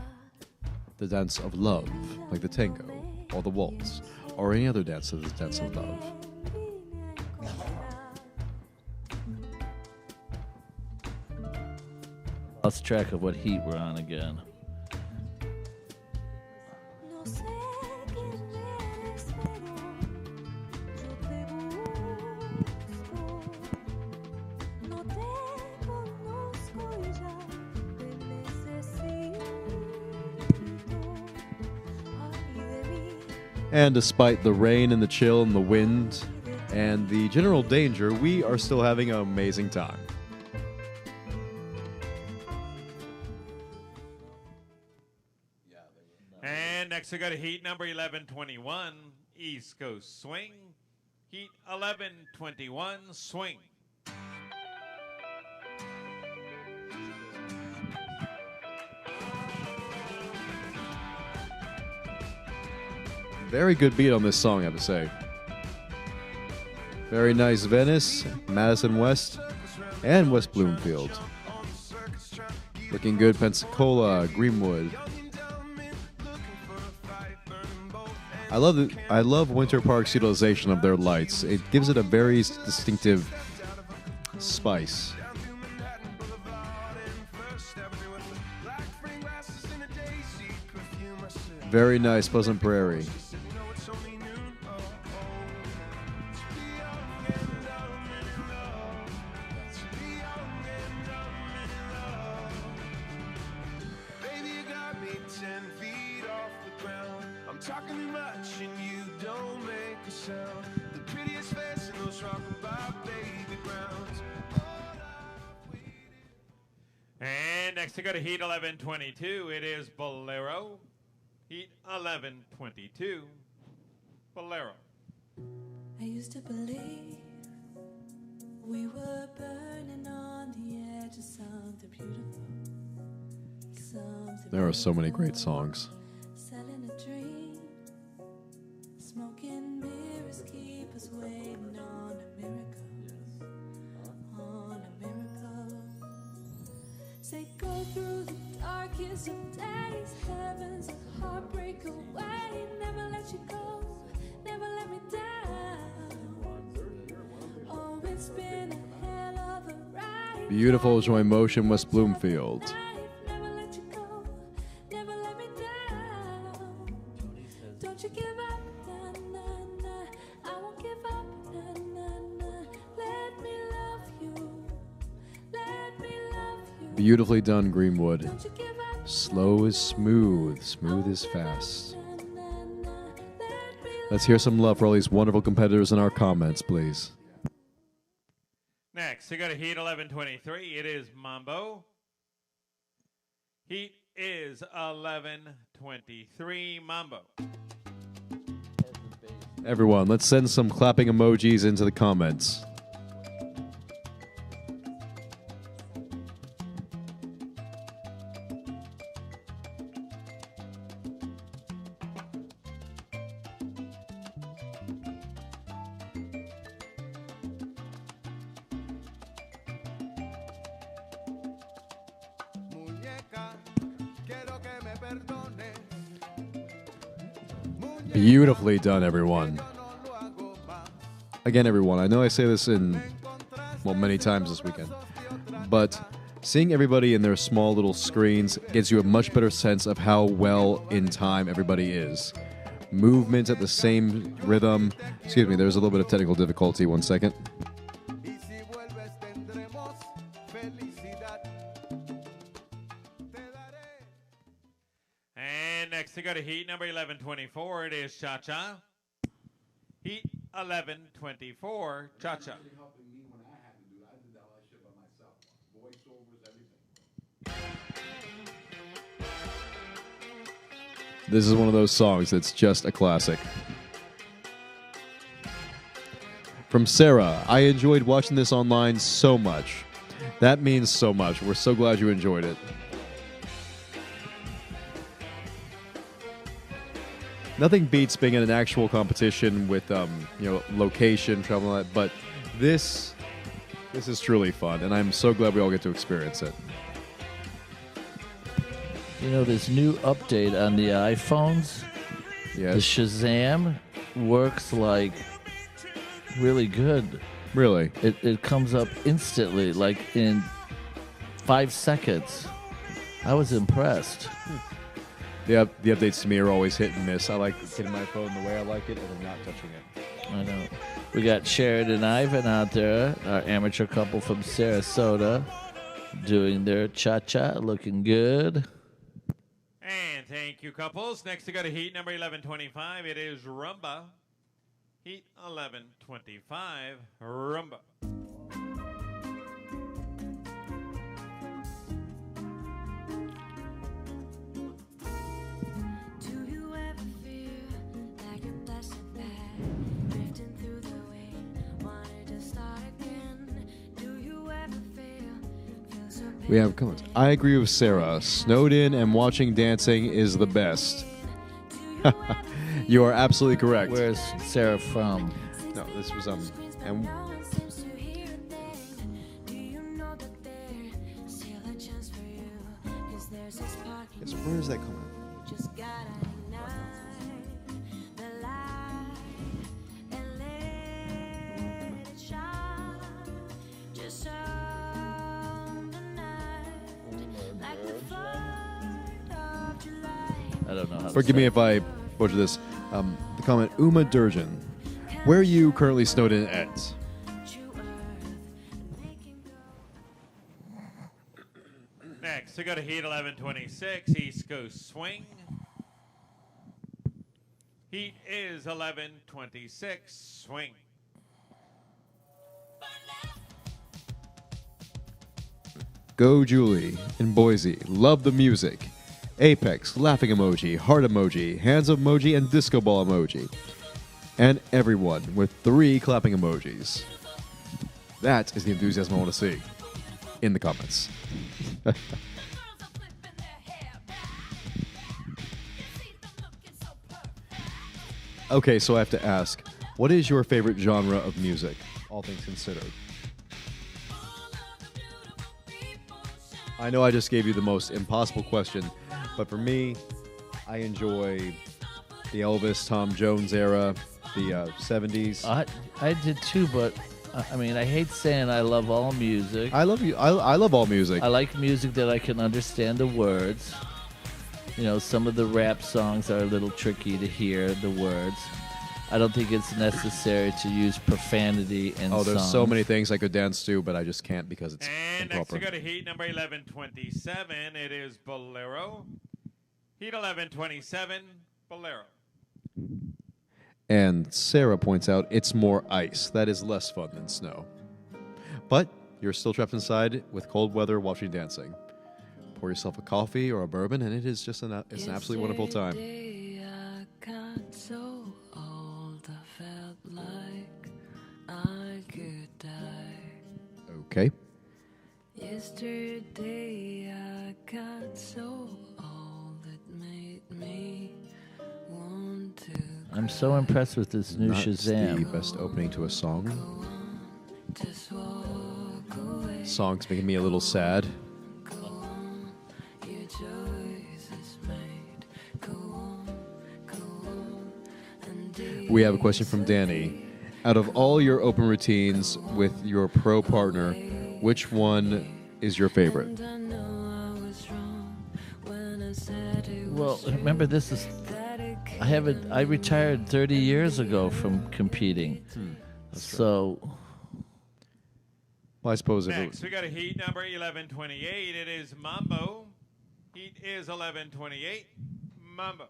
The dance of love, like the Tango, or the Waltz, or any other dance that is dance of love. Lost track of what heat we're on again. No sé quién eres, pero yo te busco. No te conozco y ya te necesito. Ay de mí. And despite the rain and the chill and the wind and the general danger, we are still having an amazing time. And next we go to heat number 11:21. East Coast Swing. Heat 11:21. Swing. Very good beat on this song, I have to say. Very nice Venice, Madison West, and West Bloomfield. Looking good Pensacola, Greenwood. I love Winter Park's utilization of their lights. It gives it a very distinctive spice. Very nice Pleasant Prairie. Baby, you got me 10 feet off the ground. I'm talking much and you don't make a sound. The prettiest face in those rockabye baby grounds. And next we go to heat 11:22. It is Bolero. Heat 11:22. Bolero. I used to believe we were burning on the edge of something beautiful. Something There are so many great beautiful. songs. Smoking mirrors keep us waiting on a miracle. On a miracle. Say go through the darkest of days. Heaven's a heartbreak away. Never let you go. Never let me down. Oh, it's been a hell of a ride. Beautiful Joy Motion, West Bloomfield. Never let you go. Never let me down. Don't you give up. Nah, nah, nah. I won't give up. Nah, nah, nah. Let me love you. Let me love you. Beautifully done, Greenwood. Don't you give up. Slow is smooth, smooth is fast. Let's hear some love for all these wonderful competitors in our comments, please. Next, we got a heat 11:23. It is Mambo. Heat is 11:23 Mambo. Everyone, let's send some clapping emojis into the comments. Muñeca, quiero que me perdones. Beautifully done, everyone. Again, everyone, I know I say this many times this weekend, but seeing everybody in their small little screens gives you a much better sense of how well in time everybody is. Movements at the same rhythm. Excuse me, there's a little bit of technical difficulty. 1 second. Y si vuelves tendremos felicidad. Te daré. And next, we got a heat number 11:24. It is Cha-Cha. Heat 11:24, Cha-Cha. This is one of those songs that's just a classic. From Sarah, I enjoyed watching this online so much. That means so much. We're so glad you enjoyed it. Nothing beats being in an actual competition with, location, travel, and all that. But this is truly fun, and I'm so glad we all get to experience it. You know, this new update on the iPhones, the Yes, Shazam works like really good. really. It comes up instantly, like in 5 seconds. I was impressed. The updates to me are always hit and miss. I like getting my phone the way I like it, and I'm not touching it. I know. We got Sharon and Ivan out there, our amateur couple from Sarasota, doing their cha-cha, looking good. And thank you, couples. Next, we got a heat number 11:25. It is Rumba. Heat 11:25, Rumba. Do you ever feel like a plastic bag drifting through the wind, wanted to start again? Do you ever feel so We have comments. I agree with Sarah. Snowed in and watching dancing is the best. You are absolutely correct. Where's Sarah from? No, this was and yes, where is that coming? Just gotta ignite the light and let it shine. Just on the night, like the 4th of July. I don't know how to Forgive say me it. if I butcher this. The comment, Uma Durjan. Where are you currently snowed in at? True earth, making go. Next, we got a heat 11:26, East Coast Swing. Heat is 11:26, Swing. Go Julie in Boise. Love the music. Apex, laughing emoji, heart emoji, hands emoji, and disco ball emoji. And everyone with 3 clapping emojis. That is the enthusiasm I want to see in the comments. Girls are flipping their hair back. You see them looking so perfect. Okay, so I have to ask, what is your favorite genre of music, all things considered? I know I just gave you the most impossible question, but for me, I enjoy the Elvis, Tom Jones era, the 70s. I did too, but I mean, I hate saying I love all music. I love you. I love all music. I like music that I can understand the words. You know, some of the rap songs are a little tricky to hear the words. I don't think it's necessary to use profanity in there's songs. so many things I could dance to, but I just can't because it's And improper. next we go to heat number 1127. It is Bolero. Heat 1127, Bolero. And Sarah points out it's more ice. That is less fun than snow. But you're still trapped inside with cold weather watching dancing. Pour yourself a coffee or a bourbon, and it is just it's an absolutely wonderful time. Yesterday I got so old, I felt like I could die. Okay. Yesterday I got so old it made me want to. I'm so impressed with this new Not the Shazam. best opening to a song. Just walk away. Song's making me a little sad. Go on, your choice is made. Go on, and We have a question from Danny. Out of all your open routines with your pro partner, which one is your favorite? I know I was wrong when I said it Well, was remember this is I retired 30 years ago from competing. So Well, I suppose if Next, we got a heat number 1128. It is Mambo. Heat is 1128, Mambo.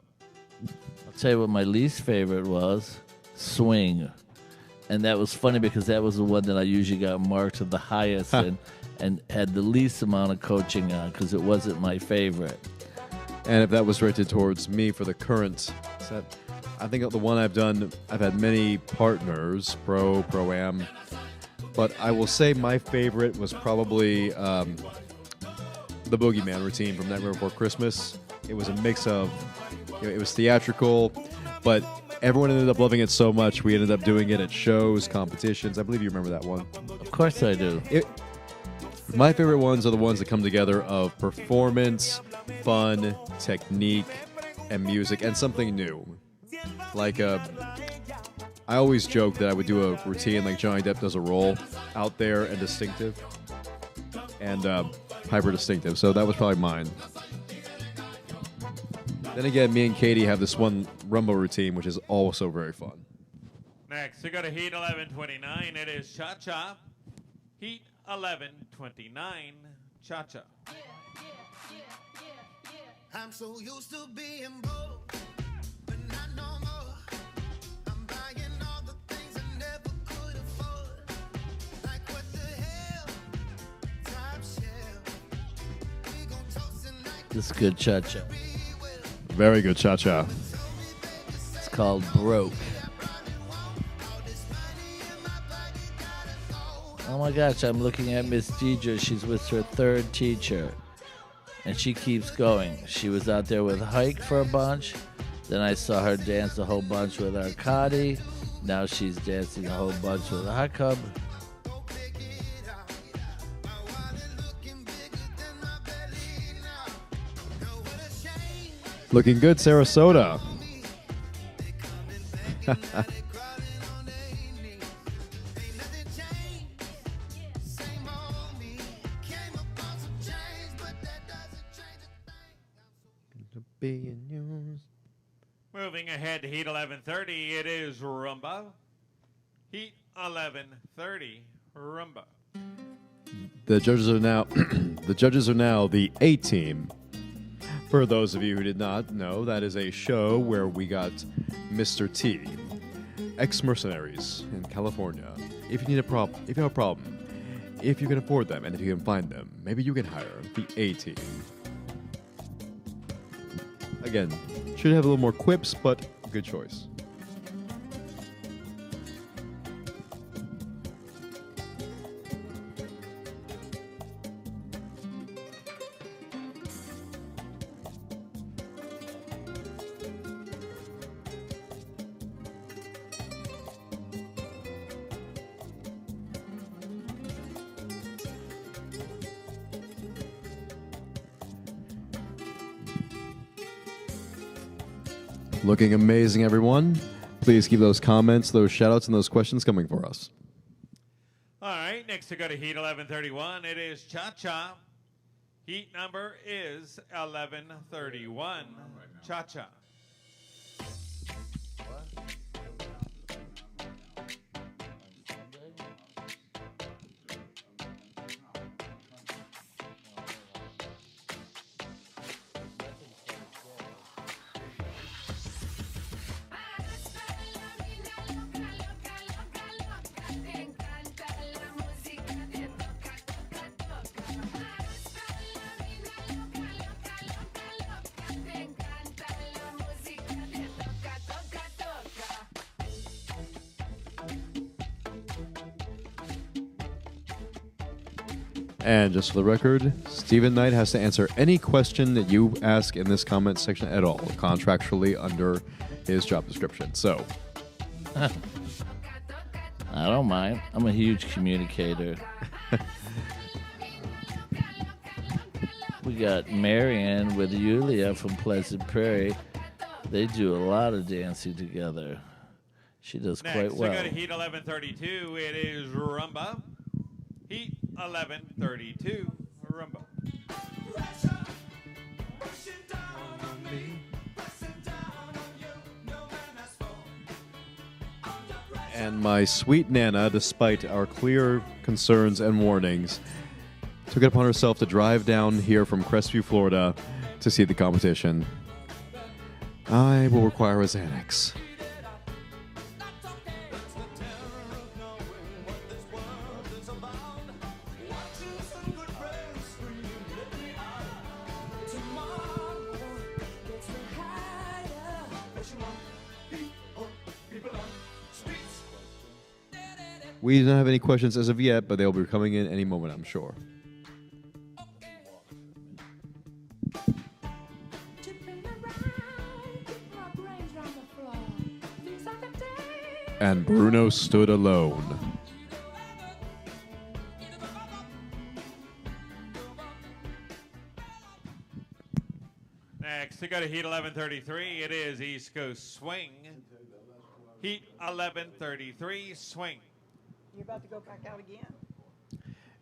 I'll tell you what my least favorite was, swing. And that was funny because that was the one that I usually got marked the highest and had the least amount of coaching on because it wasn't my favorite. And if that was directed towards me for the current set, I think the one I've done, I've had many partners, pro-am, but I will say my favorite was probably the Boogeyman routine from Nightmare Before Christmas. It was a mix of, it was theatrical, but everyone ended up loving it so much, we ended up doing it at shows, competitions. I believe you remember that one. Of course I do. My favorite ones are the ones that come together of performance, fun, technique, and music, and something new. Like, I always joke that I would do a routine like Johnny Depp does a role, out there and distinctive, and hyper distinctive. So that was probably mine. Then again, me and Katie have this one Rumba routine, which is also very fun. Next, we got a heat 1129. It is Cha-Cha. Heat 1129, Cha-Cha. I'm so used to being broke, but not no more. I'm buying all the things I never could afford. Like what the hell? Top shelf. We gon' toast tonight. This is good cha-cha. Very good cha-cha. It's called Broke. Oh my gosh, I'm looking at Miss Deidre. She's with her third teacher. And she keeps going. She was out there with Hike for a bunch. Then I saw her dance a whole bunch with Arcadi. Now she's dancing a whole bunch with Hakub. Looking good, Sarasota. Moving ahead to heat 1130, it is Rumba. Heat 1130, Rumba. The judges are now the A team. For those of you who did not know, that is a show where we got Mr. T, ex-mercenaries in California. If you have a problem, if you can afford them, and if you can find them, maybe you can hire the A team. Again, should have a little more quips, but good choice. Looking amazing, everyone. Please keep those comments, those shout-outs, and those questions coming for us. All right, next to go to Heat 1131, it is Cha-Cha. Heat number is 1131. Cha-Cha. And just for the record, Stephen Knight has to answer any question that you ask in this comment section at all, contractually under his job description. So, I don't mind. I'm a huge communicator. We got Marianne with Yulia from Pleasant Prairie. They do a lot of dancing together. She does Next, quite well. to go to Heat 1132, it is Rumba. Heat 1132, Rumba. and my sweet Nana, despite our clear concerns and warnings, took it upon herself to drive down here from Crestview, Florida to see the competition. I will require a Xanax. We don't have any questions as of yet, but they'll be coming in any moment, I'm sure. And Bruno stood alone. Next, to go to Heat 1133, it is East Coast Swing. Heat 1133, Swing. You're about to go back out again?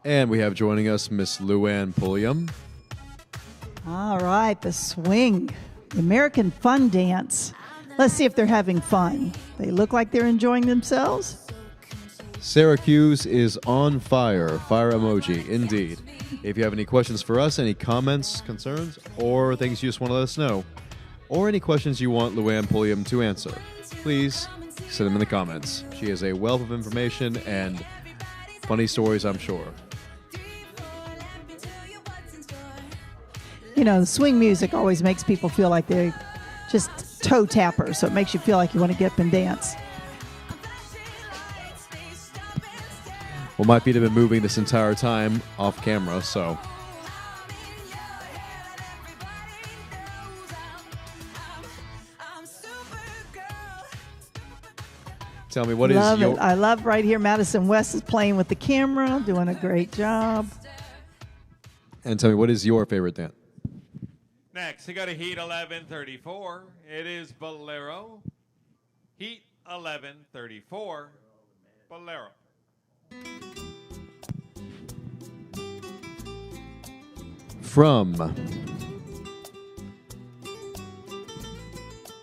And we have joining us Miss Luann Pulliam. All right, the swing, the American fun dance. Let's see if they're having fun. They look like they're enjoying themselves. Syracuse is on fire. Fire emoji, indeed. If you have any questions for us, any comments, concerns, or things you just want to let us know, or any questions you want Luann Pulliam to answer, please send them in the comments. She has a wealth of information and funny stories, I'm sure. You know, the swing music always makes people feel like they're just toe tappers, so it makes you feel like you want to get up and dance. Well, my feet have been moving this entire time off camera, so. Tell me, what is your... I love right here, Madison West is playing with the camera, doing a great job. And tell me, what is your favorite dance? Next, we go to Heat 1134. It is Bolero. Heat 1134, Bolero. From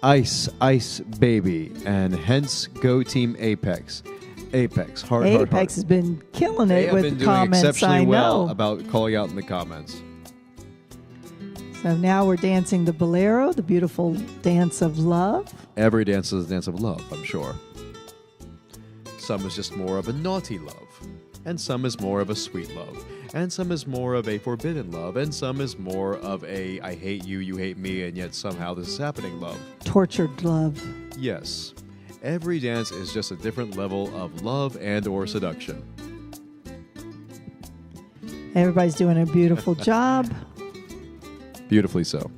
Ice Ice Baby, and hence go Team Apex. Apex, hard. Apex has been killing They it have with been the doing comments. exceptionally I well know. about calling out in the comments. So now we're dancing the Bolero, the beautiful dance of love. Every dance is a dance of love, I'm sure. Some is just more of a naughty love, and some is more of a sweet love, and some is more of a forbidden love, and some is more of a I hate you, you hate me, and yet somehow this is happening love. Tortured love. Yes. Every dance is just a different level of love and or seduction. Everybody's doing a beautiful job. Beautifully so.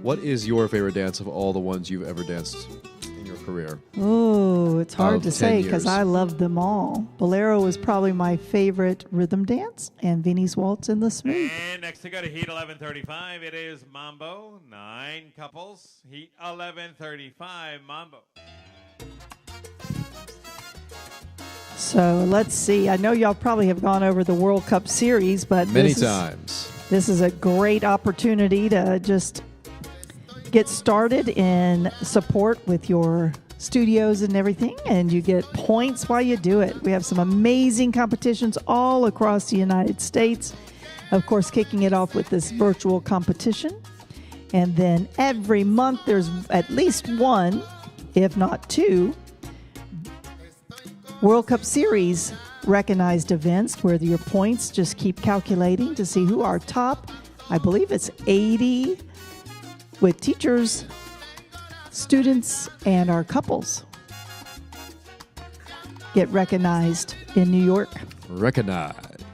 What is your favorite dance of all the ones you've ever danced in your career? Oh, it's hard Of to 10 say because years. I love them all. Bolero was probably my favorite rhythm dance, and Viennese Waltz in the smooth. And next to go to Heat 1135, it is Mambo. 9 couples. Heat 1135, Mambo. So let's see. I know y'all probably have gone over the World Cup series, but Many this times. This is a great opportunity to just get started in support with your studios and everything, and you get points while you do it. We have some amazing competitions all across the United States. Of course, kicking it off with this virtual competition. And then every month there's at least one, if not two, World Cup Series recognized events where your points just keep calculating to see who are top. I believe it's 80 with teachers, students, and our couples get recognized in New York. Recognized.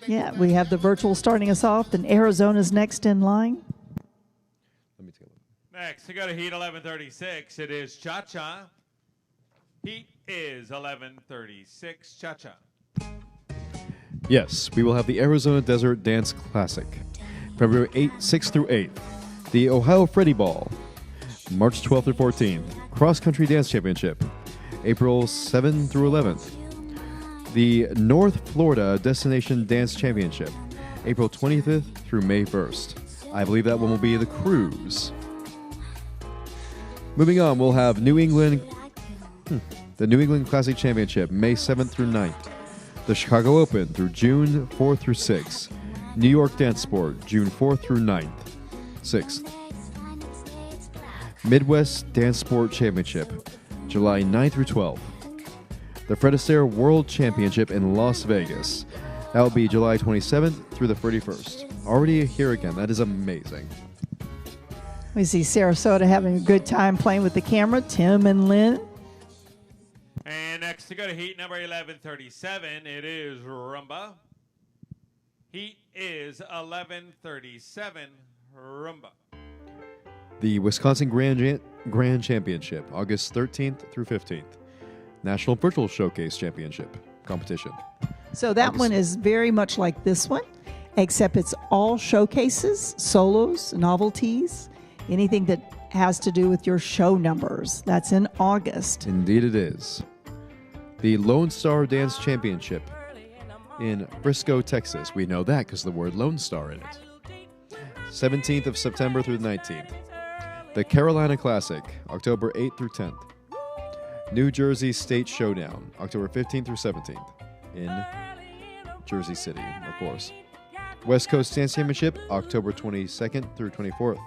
Yeah, we have the virtual starting us off, and Arizona's next in line. Let me take a look. Next to go to Heat 1136, it is Cha-Cha. Heat is 1136, Cha-Cha. Yes, we will have the Arizona Desert Dance Classic, February 6th through 8th. The Ohio Freddie Ball, March 12th through 14th. Cross Country Dance Championship, April 7th through 11th. The North Florida Destination Dance Championship, April 25th through May 1st. I believe that one will be the cruise. Moving on, we'll have the New England Classic Championship, May 7th through 9th. The Chicago Open through June 4th through 6th. New York Dance Sport, June 4th through 6th. Midwest Dance Sport Championship, July 9th through 12th. The Fred Astaire World Championship in Las Vegas. That will be July 27th through the 31st. Already here again. That is amazing. We see Sarasota having a good time playing with the camera. Tim and Lynn. And next to go to Heat number 1137, it is Rumba. Heat is 1137, Rumba. The Wisconsin Grand Championship, August 13th through 15th. National Virtual Showcase Championship competition. So that August- one is very much like this one, except it's all showcases, solos, novelties, anything that has to do with your show numbers. That's in August. Indeed it is. The Lone Star Dance Championship in Frisco, Texas. We know that because of the word Lone Star in it. 17th of September through the 19th. The Carolina Classic, October 8th through 10th. New Jersey State Showdown, October 15th through 17th in Jersey City, of course. West Coast Dance Championship, October 22nd through 24th.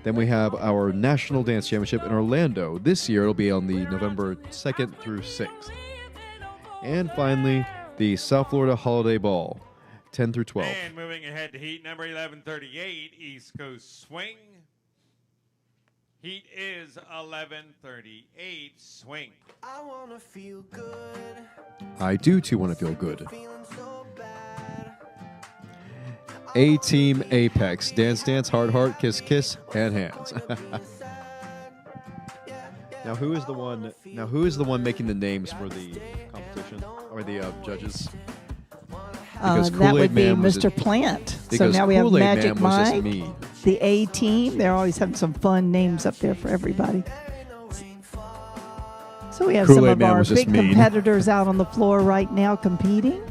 Then we have our National Dance Championship in Orlando. This year it'll be on the November 2nd through 6th. And finally, the South Florida Holiday Ball, 10 through 12. And moving ahead to Heat number 1138, East Coast Swing. Heat is 1138, Swing. I wanna feel good, I do too want to feel good. feeling so bad. A-Team Apex, Dance Dance, Heart Heart, Kiss Kiss, and Hands. Now who is the one making the names for the competition or the judges? Because That Kool-Aid would be Man was Mr. Plant. So Because now we have Kool-Aid Magic Man was just Mike, me. the A-Team. They're always having some fun names up there for everybody. So we have some Kool-Aid of Man our was just big mean. competitors out on the floor right now competing.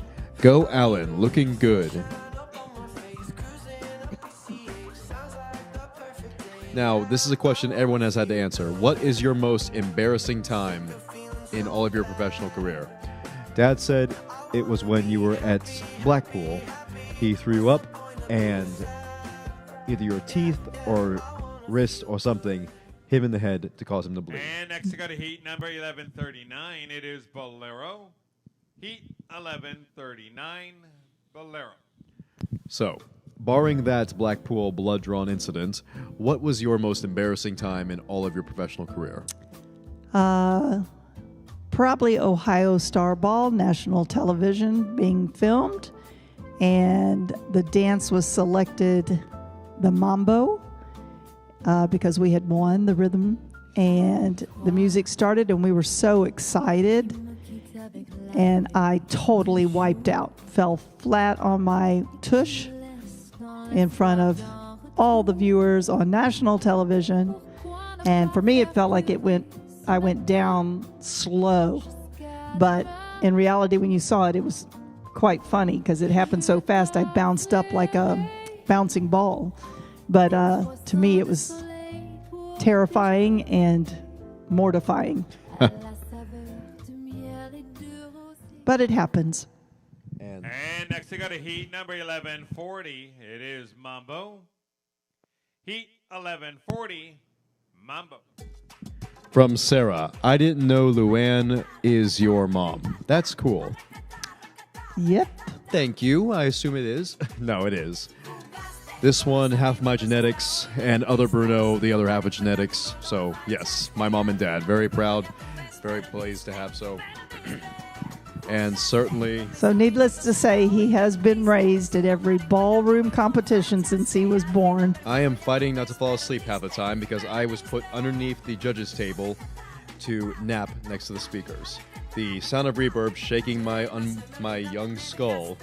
Go Allen, looking good. Now, this is a question everyone has had to answer. What is your most embarrassing time in all of your professional career? Dad said it was when you were at Blackpool. He threw you up and either your teeth or wrist or something hit him in the head to cause him to bleed. And next to go to Heat number 1139, it is Bolero. Heat 1139, Bolero. So, barring that Blackpool blood-drawn incident, what was your most embarrassing time in all of your professional career? Probably Ohio Star Ball, national television being filmed. And the dance was selected the Mambo. because we had won the rhythm, and the music started, and we were so excited. And I totally wiped out, fell flat on my tush in front of all the viewers on national television. And for me, it felt like I went down slow. But in reality, when you saw it, it was quite funny because it happened so fast. I bounced up like a bouncing ball. But to me, it was terrifying and mortifying. But it happens. And next we got a heat number 1140. It is Mambo. Heat 1140, Mambo. From Sarah, I didn't know Luann is your mom. That's cool. Yep. Thank you. I assume it is. No, it is. This one, half my genetics, and other Bruno, the other half of genetics. So, yes, my mom and dad. Very proud, very pleased to have so. And certainly... So needless to say, he has been raised at every ballroom competition since he was born. I am fighting not to fall asleep half the time because I was put underneath the judges' table to nap next to the speakers. The sound of reverb shaking my young skull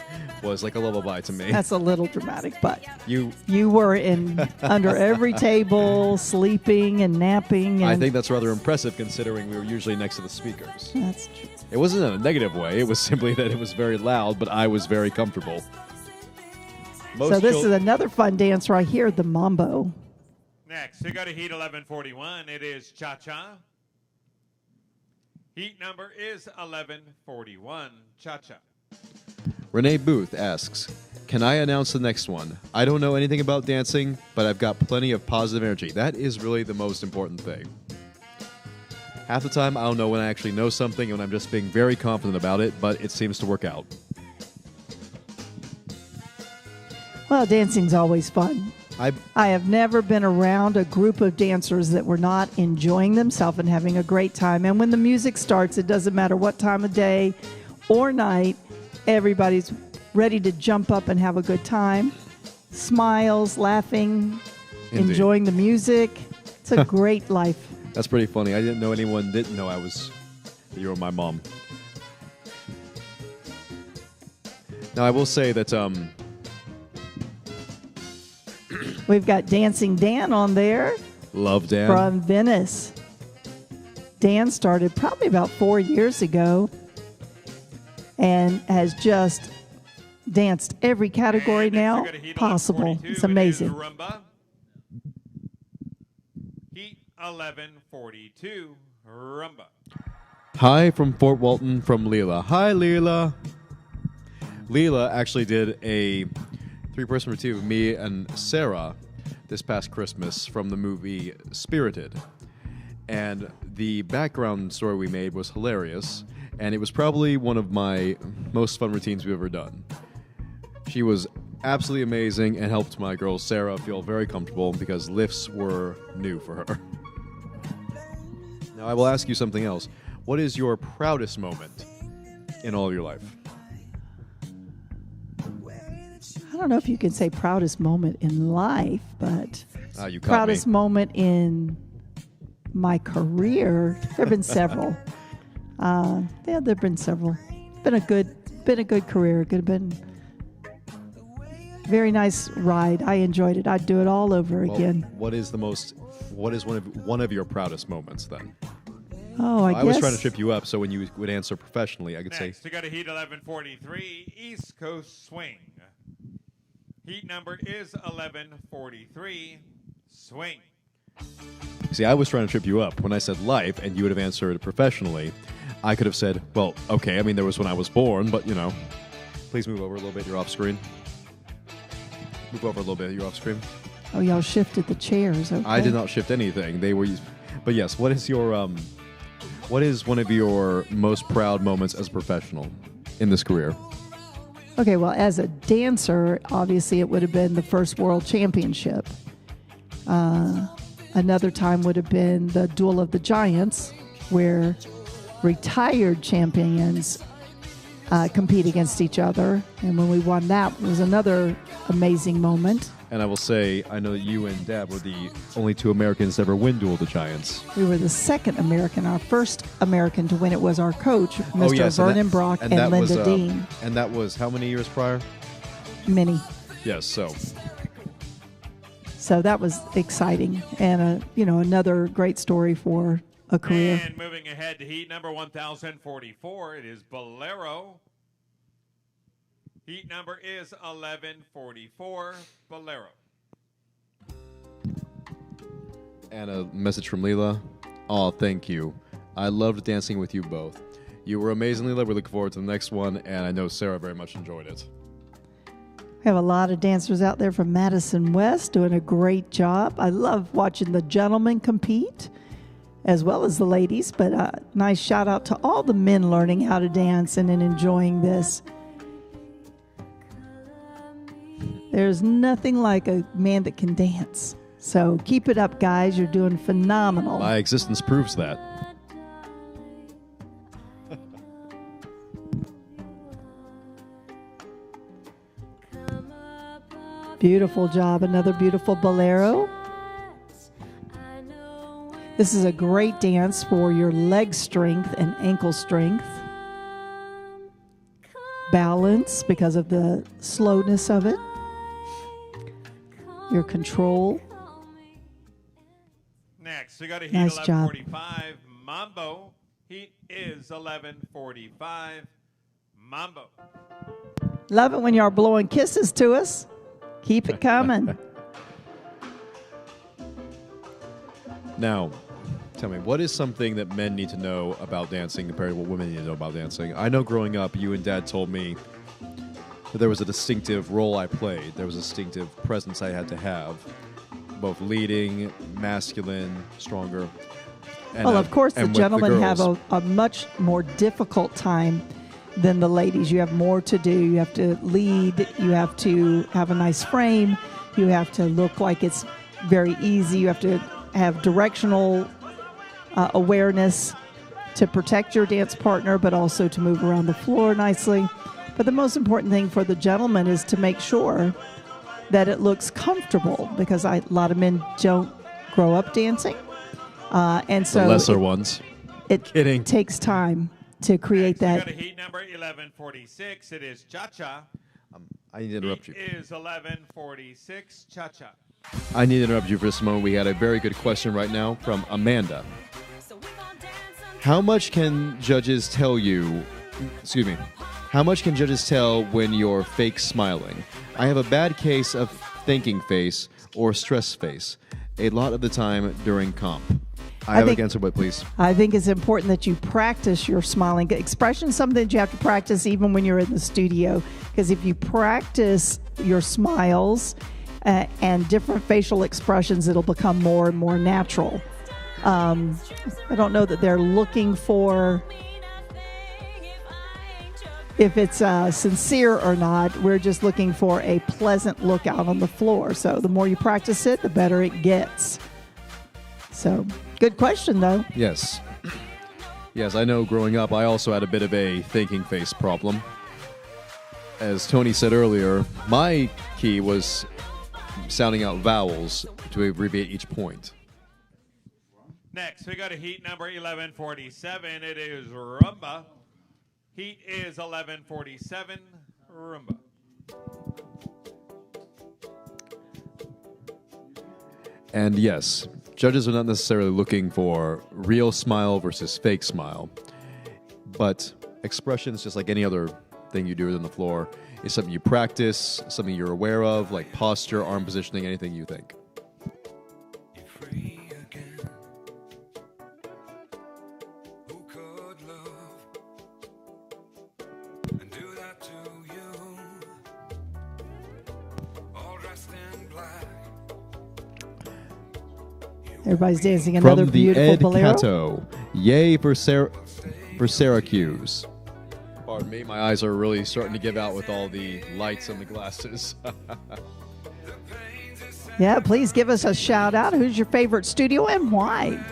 was like a lullaby to me. That's a little dramatic, but you were under every table, sleeping and napping. And I think that's rather impressive considering we were usually next to the speakers. That's true. It wasn't in a negative way. It was simply that it was very loud, but I was very comfortable. So this is another fun dance right here, the mambo. Next, we got a heat 1141. It is cha-cha. Heat number is 1141, cha-cha. Renee Booth asks, can I announce the next one? I don't know anything about dancing, but I've got plenty of positive energy. That is really the most important thing. Half the time, I don't know when I actually know something and when I'm just being very confident about it, but it seems to work out. Well, dancing's always fun. I have never been around a group of dancers that were not enjoying themselves and having a great time. And when the music starts, it doesn't matter what time of day or night, everybody's ready to jump up and have a good time. Smiles, laughing, Indeed. Enjoying the music. It's a great life. That's pretty funny. I didn't know anyone didn't know you were my mom. Now, I will say that we've got Dancing Dan on there. Love Dan. From Viennese. Dan started probably about 4 years ago and has just danced every category now possible. It's amazing. Rumba. Heat 1142, Rumba. Hi from Fort Walton from Leela. Hi, Leela. Leela actually did a three-person routine with me and Sarah this past Christmas from the movie Spirited. And the background story we made was hilarious, and it was probably one of my most fun routines we've ever done. She was absolutely amazing and helped my girl Sarah feel very comfortable because lifts were new for her. Now, I will ask you something else. What is your proudest moment in all of your life? I don't know if you can say proudest moment in life, but You caught proudest me. moment in my career. There have been several. There have been several. Been a good career. Could have been very nice ride. I enjoyed it. I'd do it all over again. What is one of your proudest moments then? Oh, I I was guess trying to trip you up, so when you would answer professionally, I could say. Next, we got a heat 1143, East Coast Swing. Heat number is 1143, Swing. See, I was trying to trip you up. When I said life and you would have answered professionally, I could have said, well, okay, I mean, there was when I was born, but, you know. Please move over a little bit. You're off screen. Move over a little bit. You're off screen. Oh, y'all shifted the chairs. Okay. I did not shift anything. They were... But yes, what is one of your most proud moments as a professional in this career? Okay, well, as a dancer, obviously it would have been the first world championship. Another time would have been the Duel of the Giants, where retired champions compete against each other. And when we won that, it was another amazing moment. And I will say, I know that you and Dad were the only two Americans to ever win Duel of the Giants. We were the second American. Our first American to win it was our coach, Mr. Oh, yes, Vernon Brock and that Linda was, Dean. And that was how many years prior? Many. Yes, so. So that was exciting, and another great story for a career. And moving ahead to heat number 1044, it is Bolero. Heat number is 1144, Bolero. And a message from Leela. Oh, thank you. I loved dancing with you both. You were amazing, Leela. We're looking forward to the next one, and I know Sarah very much enjoyed it. We have a lot of dancers out there from Madison West doing a great job. I love watching the gentlemen compete as well as the ladies, but a nice shout out to all the men learning how to dance and enjoying this. There's nothing like a man that can dance. So keep it up, guys. You're doing phenomenal. My existence proves that. Beautiful job. Another beautiful Bolero. This is a great dance for your leg strength and ankle strength. Balance because of the slowness of it. Your control. Next, we got a heat Nice job. 1145, Mambo. Heat is 1145, Mambo. Love it when y'all blowing kisses to us. Keep it coming. Now, tell me, what is something that men need to know about dancing compared to what women need to know about dancing? I know growing up, you and Dad told me that there was a distinctive role I played. There was a distinctive presence I had to have, both leading, masculine, stronger. And Well, of course, the and with gentlemen have girls. a much more difficult time than the ladies. You have more to do. You have to lead. You have to have a nice frame. You have to look like it's very easy. You have to have directional awareness to protect your dance partner, but also to move around the floor nicely. But the most important thing for the gentleman is to make sure that it looks comfortable, because a lot of men don't grow up dancing. And so The lesser ones. it Kidding. takes time to create Next, we that. got a heat number 1146. It is Cha-Cha. I need to interrupt you. Heat is 1146, Cha-Cha. I need to interrupt you for this moment. We had a very good question right now from Amanda. How much can judges tell you, how much can judges tell when you're fake smiling? I have a bad case of thinking face or stress face a lot of the time during comp. I have think- an answer, but please. I think it's important that you practice your smiling expression, something that you have to practice even when you're in the studio. Because if you practice your smiles and different facial expressions, it'll become more and more natural. I don't know that they're looking for if it's sincere or not. We're just looking for a pleasant look out on the floor. So the more you practice it, the better it gets. So good question, though. Yes. Yes, I know growing up, I also had a bit of a thinking face problem. As Tony said earlier, my key was sounding out vowels to abbreviate each point. Next, we got a heat number 1147. It is Rumba. Heat is 1147, Rumba. And yes, judges are not necessarily looking for real smile versus fake smile, but expressions, just like any other thing you do on the floor, is something you practice, something you're aware of, like posture, arm positioning, anything you think. Everybody's dancing another From the beautiful Ed Bolero. Cato, yay for Syracuse. Pardon me, my eyes are really starting to give out with all the lights and the glasses. Yeah, please give us a shout out. Who's your favorite studio and why?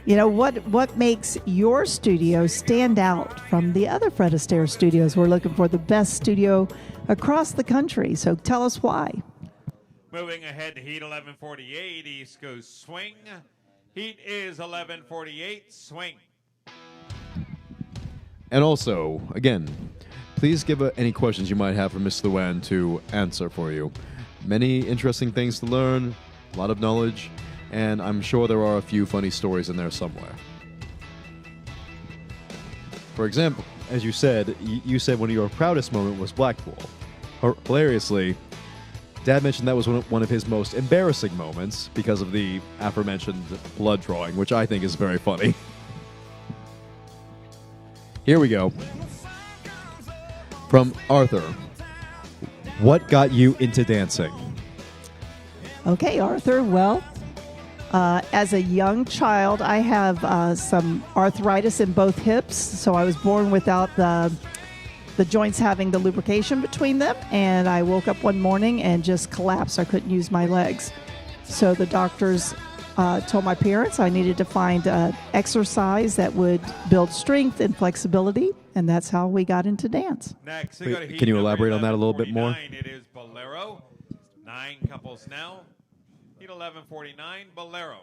You know, what makes your studio stand out from the other Fred Astaire studios? We're looking for the best studio across the country, so tell us why. Moving ahead to heat 11:48, East Coast swing. Heat is 11:48, swing. And also, again, please give any questions you might have for Mr. Wen to answer for you. Many interesting things to learn, a lot of knowledge, and I'm sure there are a few funny stories in there somewhere. For example, as you said, one of your proudest moment was Blackpool. Hilariously, Dad mentioned that was one of his most embarrassing moments because of the aforementioned blood drawing, which I think is very funny. Here we go. From Arthur. What got you into dancing? Okay, Arthur. Well, as a young child, I have some arthritis in both hips, so I was born without the joints having the lubrication between them, and I woke up one morning and just collapsed. I couldn't use my legs. So the doctors told my parents I needed to find exercise that would build strength and flexibility, and that's how we got into dance. Next, Wait, can you elaborate on that a little bit more? It is Bolero. 9 couples now. Heat 11:49, Bolero.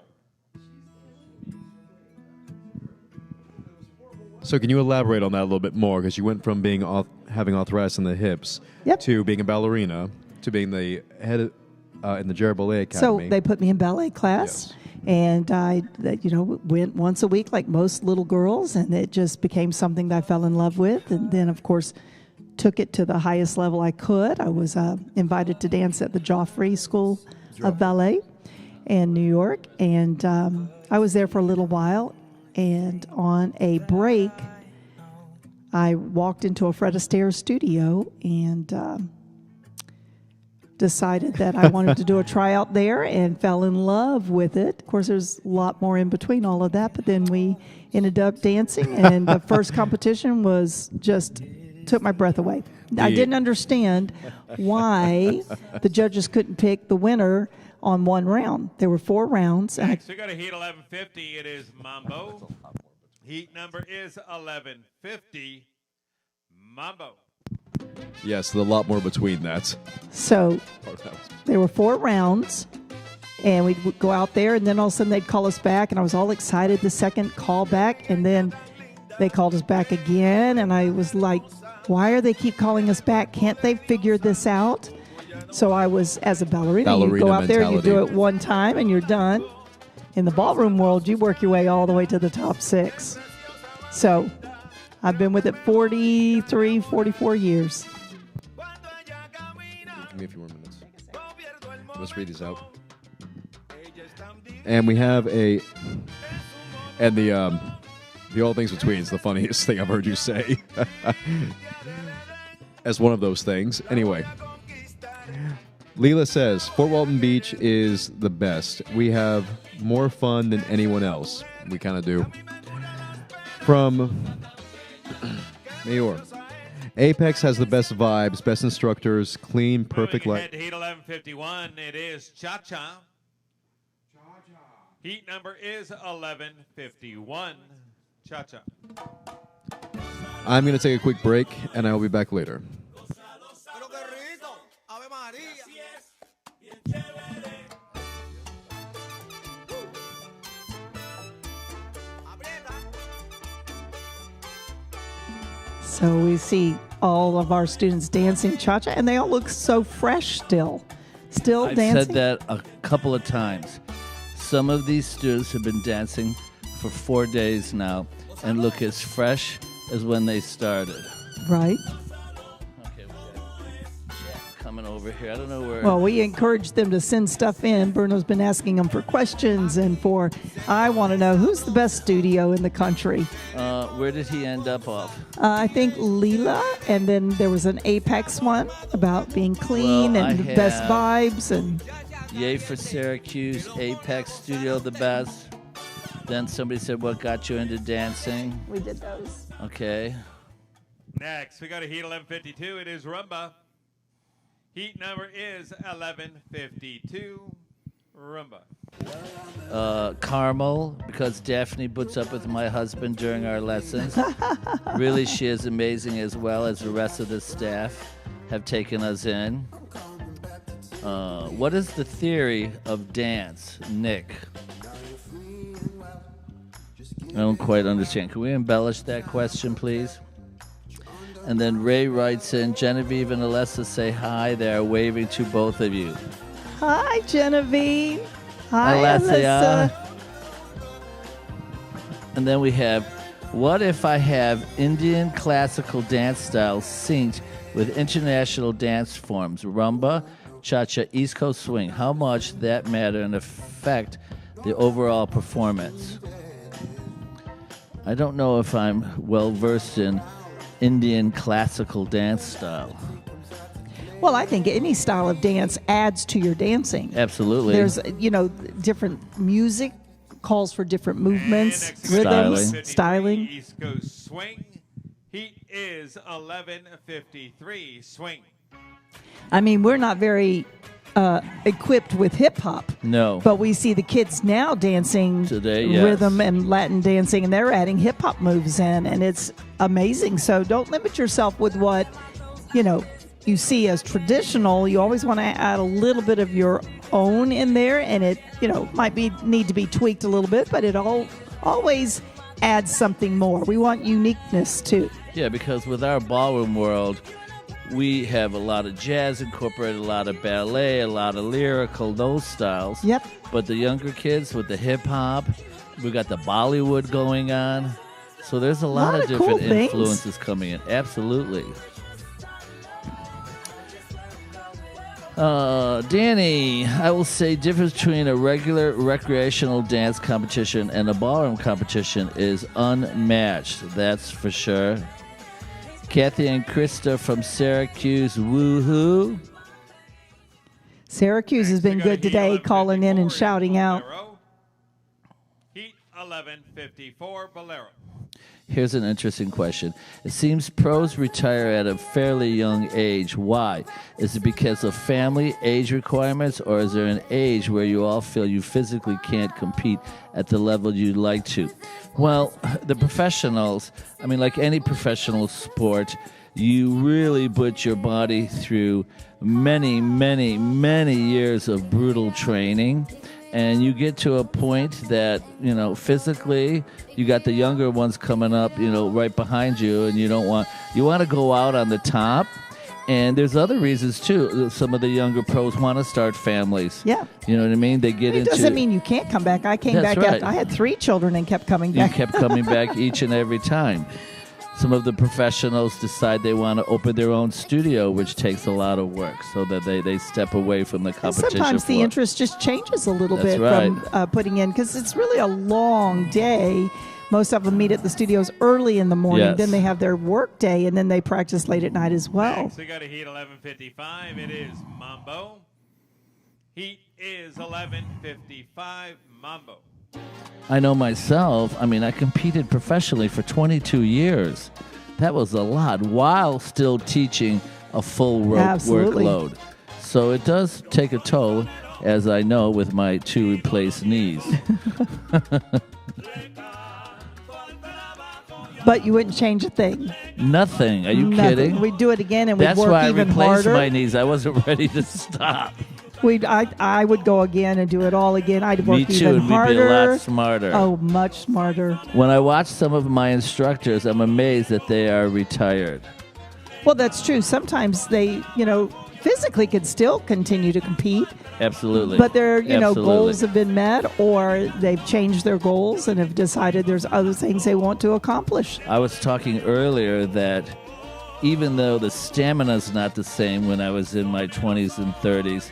So can you elaborate on that a little bit more? Because you went from being having arthritis in the hips to being a ballerina to being the head in the Jive Ballet Academy. So they put me in ballet class. Yes. And I, went once a week like most little girls, and it just became something that I fell in love with. And then, of course, took it to the highest level I could. I was invited to dance at the Joffrey School of Ballet in New York, and I was there for a little while. And on a break, I walked into a Fred Astaire studio and decided that I wanted to do a tryout there and fell in love with it. Of course, there's a lot more in between all of that, but then we ended up dancing, and the first competition was just took my breath away. I didn't understand why the judges couldn't pick the winner on one round. There were 4 rounds. Next, we got a heat 11:50. It is Mambo. Heat number is 11:50, Mambo. Yes, there's a lot more between that. So there were 4 rounds, and we'd go out there, and then all of a sudden they'd call us back, and I was all excited the second call back, and then they called us back again, and I was like, why are they keep calling us back? Can't they figure this out? So I was, as a ballerina you go out there, you do it one time, and you're done. In the ballroom world, you work your way all the way to the top 6. So I've been with it 43, 44 years. Give me a few more minutes. Let's read these out. And we have the all things between is the funniest thing I've heard you say. As one of those things. Anyway. Leela says, Fort Walton Beach is the best. We have more fun than anyone else. We kind of do. From Mayor. Apex has the best vibes, best instructors, clean, perfect life. Heat 11:51. It is Cha-Cha. Heat number is 11:51. Cha-Cha. I'm going to take a quick break, and I will be back later. So we see all of our students dancing cha-cha, and they all look so fresh still I've dancing. said that a couple of times. Some of these students have been dancing for 4 days now and look as fresh as when they started. Right. Okay, we got Jack coming over here. I don't know where. Well, we encourage them to send stuff in. Bruno's been asking them for questions and I want to know who's the best studio in the country. Where did he end up off? I think Leela, and then there was an Apex one about being clean Well, and I the best have- vibes. And Yay for Syracuse, Apex Studio, the best. Then somebody said, what got you into dancing? we did those. Okay. Next, we got a heat 11:52. It is Rumba. Heat number is 11:52. Rumba. Carmel, because Daphne puts up with my husband during our lessons. Really, she is amazing, as well as the rest of the staff have taken us in. What is the theory of dance, Nick? I don't quite understand. Can we embellish that question, please? And then Ray writes in, Genevieve and Alessa say hi. They are waving to both of you. Hi, Genevieve. Hi, Alessia. Alyssa. And then we have, what if I have Indian classical dance styles synced with international dance forms, rumba, cha-cha, East Coast swing? How much that matter and affect the overall performance? I don't know if I'm well versed in Indian classical dance style. Well, I think any style of dance adds to your dancing. Absolutely. There's, different music calls for different movements, Styling. rhythms, styling. East Coast swing. Heat is 11:53. Swing. I mean, we're not very equipped with hip hop. No. But we see the kids now dancing Today, yes. rhythm and Latin dancing, and they're adding hip hop moves in, and it's amazing. So don't limit yourself with what, you see as traditional. You always want to add a little bit of your own in there, and it, might need to be tweaked a little bit, but it always adds something more. We want uniqueness too. Yeah, because with our ballroom world, we have a lot of jazz incorporated, a lot of ballet, a lot of lyrical, those styles. Yep. But the younger kids with the hip-hop, we got the Bollywood going on. So there's a lot of different cool things. influences coming in. Absolutely. Danny, I will say difference between a regular recreational dance competition and a ballroom competition is unmatched. That's for sure. Kathy and Krista from Syracuse, woohoo. Syracuse has been good today, calling in and shouting out. Bolero. Heat 11:54. Bolero. Here's an interesting question. It seems pros retire at a fairly young age. Why? Is it because of family, age requirements, or is there an age where you all feel you physically can't compete at the level you'd like to? Well, the professionals, like any professional sport, you really put your body through many, many, many years of brutal training. And you get to a point that, physically, you got the younger ones coming up, right behind you, and you want to go out on the top. And there's other reasons, too. Some of the younger pros want to start families. Yeah. You know what I mean? They get into... It doesn't mean you can't come back. I came That's back right. after I had 3 children and kept coming You back. kept coming back each and every time. Some of the professionals decide they want to open their own studio, which takes a lot of work, so that they step away from the And competition sometimes the floor. interest just changes a little That's bit right. from putting in, because it's really a long day. Most of them meet at the studios early in the morning. Yes. Then they have their work day, and then they practice late at night as well. Next, we got a heat 11:55. It is Mambo. Heat is 11:55. Mambo. I know myself. I competed professionally for 22 years. That was a lot while still teaching a full Absolutely. workload. So it does take a toll, as I know, with my 2 replaced knees. But you wouldn't change a thing. Nothing. Are you Nothing. kidding? We'd do it again, and we'd That's work why I even replaced harder. my knees. I wasn't ready to stop. I would go again and do it all again. I'd work Me too, even and we'd harder. be a lot smarter. Oh, much smarter. When I watch some of my instructors, I'm amazed that they are retired. Well, that's true. Sometimes they, physically could still continue to compete, Absolutely. but their, Absolutely. goals have been met, or they've changed their goals and have decided there's other things they want to accomplish. I was talking earlier that even though the stamina's not the same when I was in my 20s and 30s,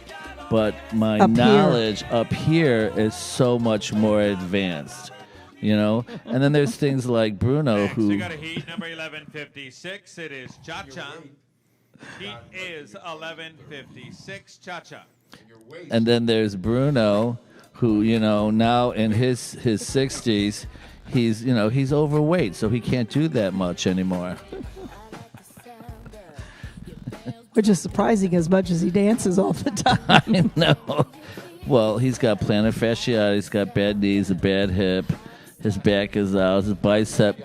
but my Up here. knowledge up here is so much more advanced, And then there's things like Bruno, Next, we who got a heat number 11:56. It is Cha-Cha. Heat is 11:56. Cha-Cha. and then there's Bruno, who now in his 60s, he's overweight, so he can't do that much anymore. Which is surprising as much as he dances all the time. I know. Well, he's got plantar fasciitis, he's got bad knees, a bad hip, his back is out, his bicep.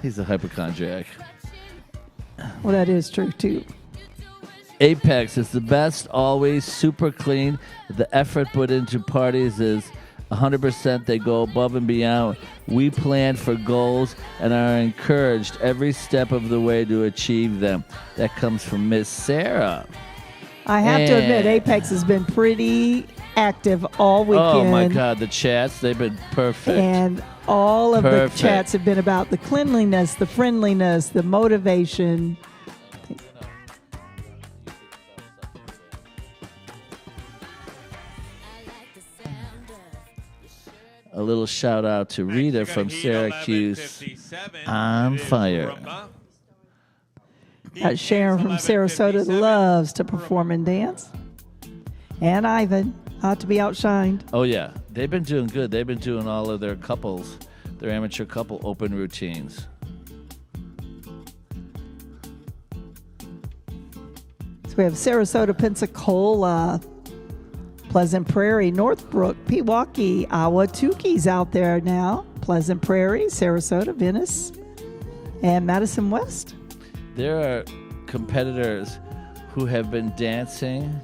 He's a hypochondriac. Well, that is true, too. Apex is the best, always super clean. The effort put into parties is 100%. They go above and beyond. We plan for goals and are encouraged every step of the way to achieve them. That comes from Miss Sarah. I have to admit, Apex has been pretty active all weekend. Oh, my God. The chats, they've been perfect. And all of Perfect. the chats have been about the cleanliness, the friendliness, the motivation. A little shout out to Rita from Syracuse. On fire. Sharon from Sarasota loves to perform and dance. And Ivan, ought to be outshined. Oh, yeah. They've been doing good. They've been doing all of their couples, their amateur couple open routines. So we have Sarasota, Pensacola, Pleasant Prairie, Northbrook, Pewaukee, Ahwatukee's out there now. Pleasant Prairie, Sarasota, Viennese, and Madison West. There are competitors who have been dancing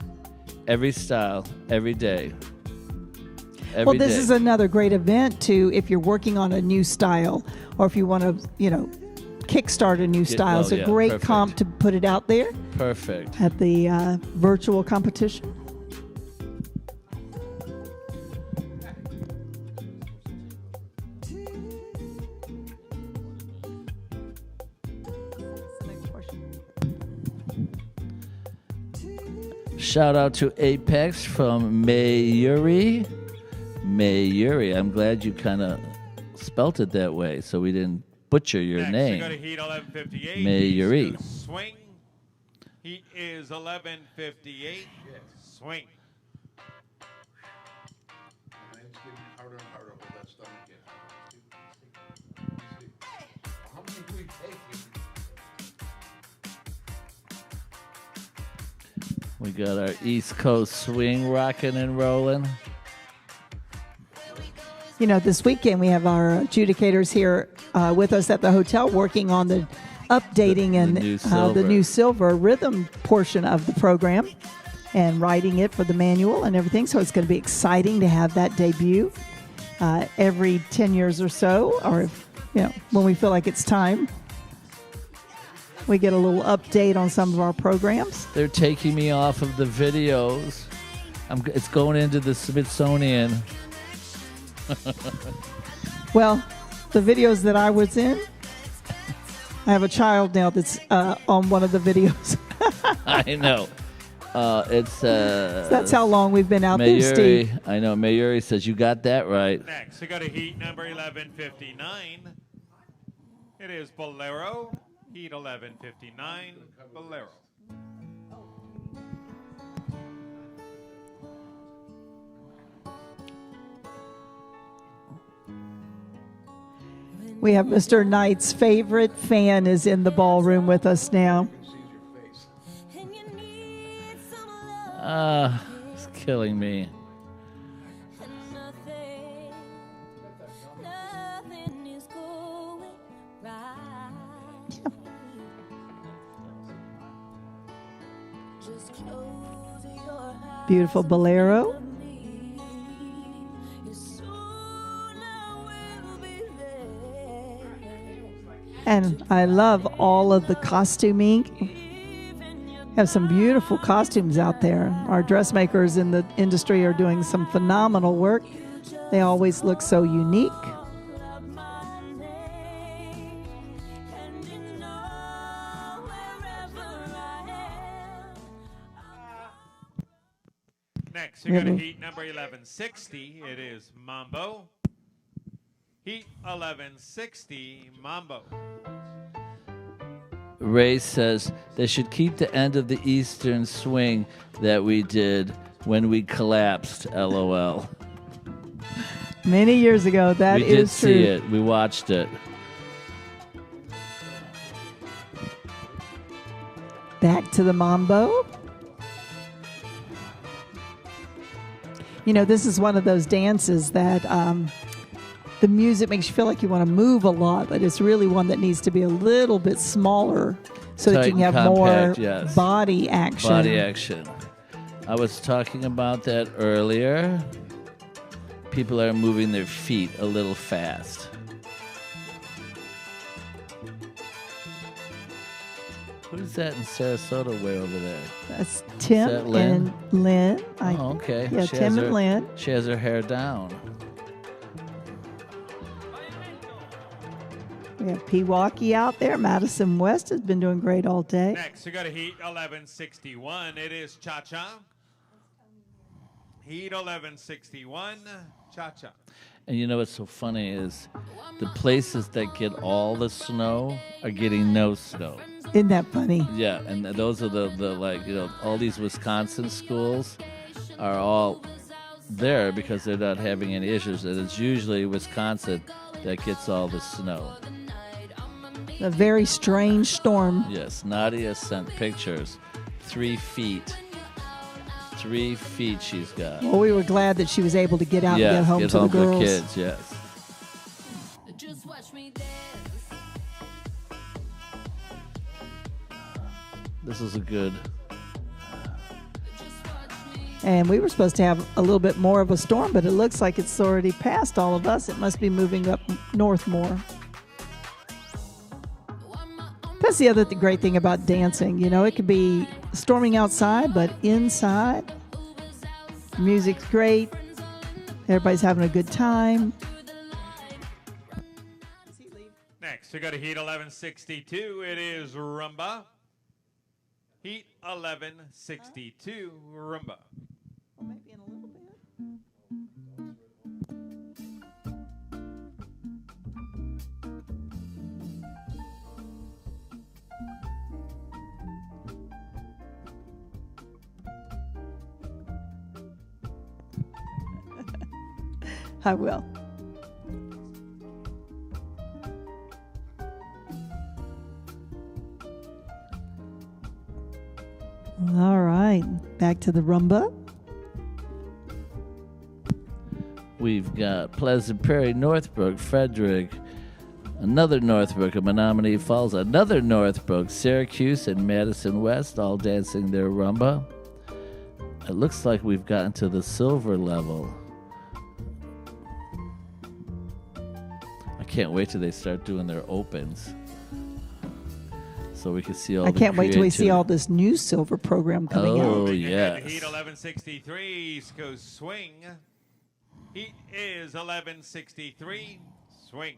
every style, every day. Well, this is another great event, too, if you're working on a new style or if you want to, kickstart a new style. It's a great perfect. comp to put it out there. Perfect. At the virtual competition. Shout out to Apex from Mayuri. Mayuri. I'm glad you kind of spelt it that way so we didn't butcher your name. Go to heat 11:58. Mayuri. Swing. Heat is 11:58. Swing. We got our East Coast swing rocking and rolling. This weekend we have our adjudicators here with us at the hotel working on the updating and the new silver rhythm portion of the program and writing it for the manual and everything. So it's going to be exciting to have that debut every 10 years or so, or if, when we feel like it's time. We get a little update on some of our programs. They're taking me off of the videos. It's going into the Smithsonian. Well, the videos that I was in, I have a child now that's on one of the videos. I know. That's how long we've been out there, Steve. I know. Mayuri says you got that right. Next, we go to heat number 11:59. It is Bolero. Heat 11:59. Bolero. We have Mr. Knight's favorite fan is in the ballroom with us now. It's killing me. Beautiful Bolero. And I love all of the costuming. Have some beautiful costumes out there. Our dressmakers in the industry are doing some phenomenal work. They always look so unique. Next, we go to heat number 1160. It is Mambo. Heat 1160, Mambo. Ray says they should keep the end of the Eastern swing that we did when we collapsed, LOL. Many years ago, that is true. We did see it. We watched it. Back to the mambo. You know, this is one of those dances that the music makes you feel like you want to move a lot, but it's really one that needs to be a little bit smaller so that you can have compact, more yes. body action. Body action. I was talking about that earlier. People are moving their feet a little fast. Who's that in Sarasota way over there? That's Tim that Lynn? and Lynn. Oh, okay. Yeah, She Tim has and her- Lynn. She has her hair down. We have Pewaukee out there. Madison West has been doing great all day. Next, we got a Heat 1161. It is Cha-Cha. Heat 1161, Cha-Cha. And you know what's so funny is the places that get all the snow are getting no snow. Isn't that funny? Yeah, and those are the like, you know, all these Wisconsin schools are all there because they're not having any issues. And it's usually Wisconsin that gets all the snow. A very strange storm. Yes, Nadia sent pictures. 3 feet. 3 feet she's got. Well, we were glad that she was able to get out Yes, and get home get to home the girls. kids, yes. Just watch me dance. This is a good. And we were supposed to have a little bit more of a storm, but it looks like it's already past all of us. It must be moving up north more. That's the other great thing about dancing. You know, it could be storming outside, but inside, music's great. Everybody's having a good time. Next, we got a Heat 1162. It is Rumba. Heat 1162, Rumba. Maybe in a little bit. I will. All right, back to the rumba. We've got Pleasant Prairie, Northbrook, Frederick, another Northbrook, Menominee Falls, another Northbrook, Syracuse, and Madison West, all dancing their rumba. It looks like we've gotten to the silver level. I can't wait till they start doing their opens. So we can see all I the can't wait till we see creativity. all this new silver program coming out. Oh, Heat yes. 1163, East Coast Swing. Heat is 1163, Swing.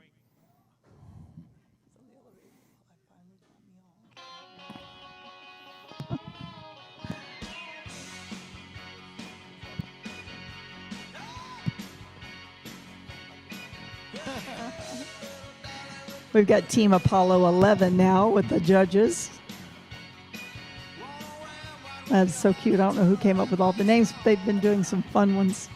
We've got Team Apollo 11 now with the judges. That's so cute. I don't know who came up with all the names, but they've been doing some fun ones.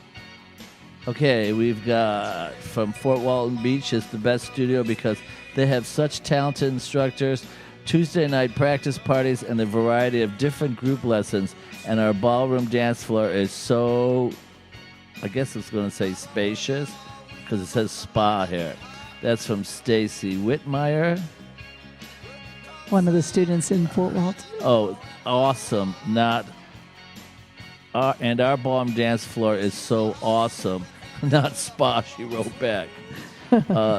Okay, we've got from Fort Walton Beach is the best studio because they have such talented instructors, Tuesday night practice parties, and a variety of different group lessons. And our ballroom dance floor is so, I guess it's going to say spacious because it says spa here. That's from Stacy Whitmire. One of the students in Fort Walton. Oh, awesome. And our ballroom dance floor is so awesome. Not spa, she wrote back.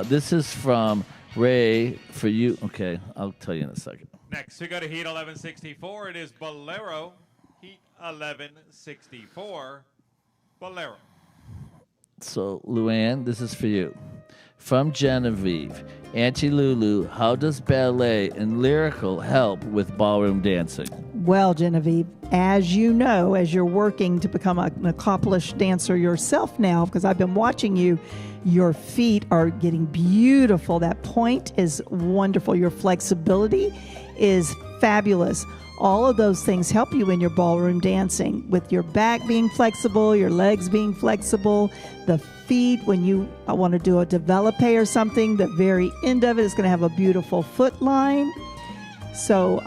This is from Ray for you. Okay, I'll tell you in a second. Next, we go to Heat 1164. It is Bolero. Heat 1164, Bolero. So, Luann, this is for you. From Genevieve, Auntie Lulu, how does ballet and lyrical help with ballroom dancing? Well, Genevieve, as you know, as you're working to become an accomplished dancer yourself now, because I've been watching you, your feet are getting beautiful. That point is wonderful. Your flexibility is fabulous. All of those things help you in your ballroom dancing with your back being flexible, your legs being flexible, the feet when you want to do a developpe or something, the very end of it is going to have a beautiful foot line. So,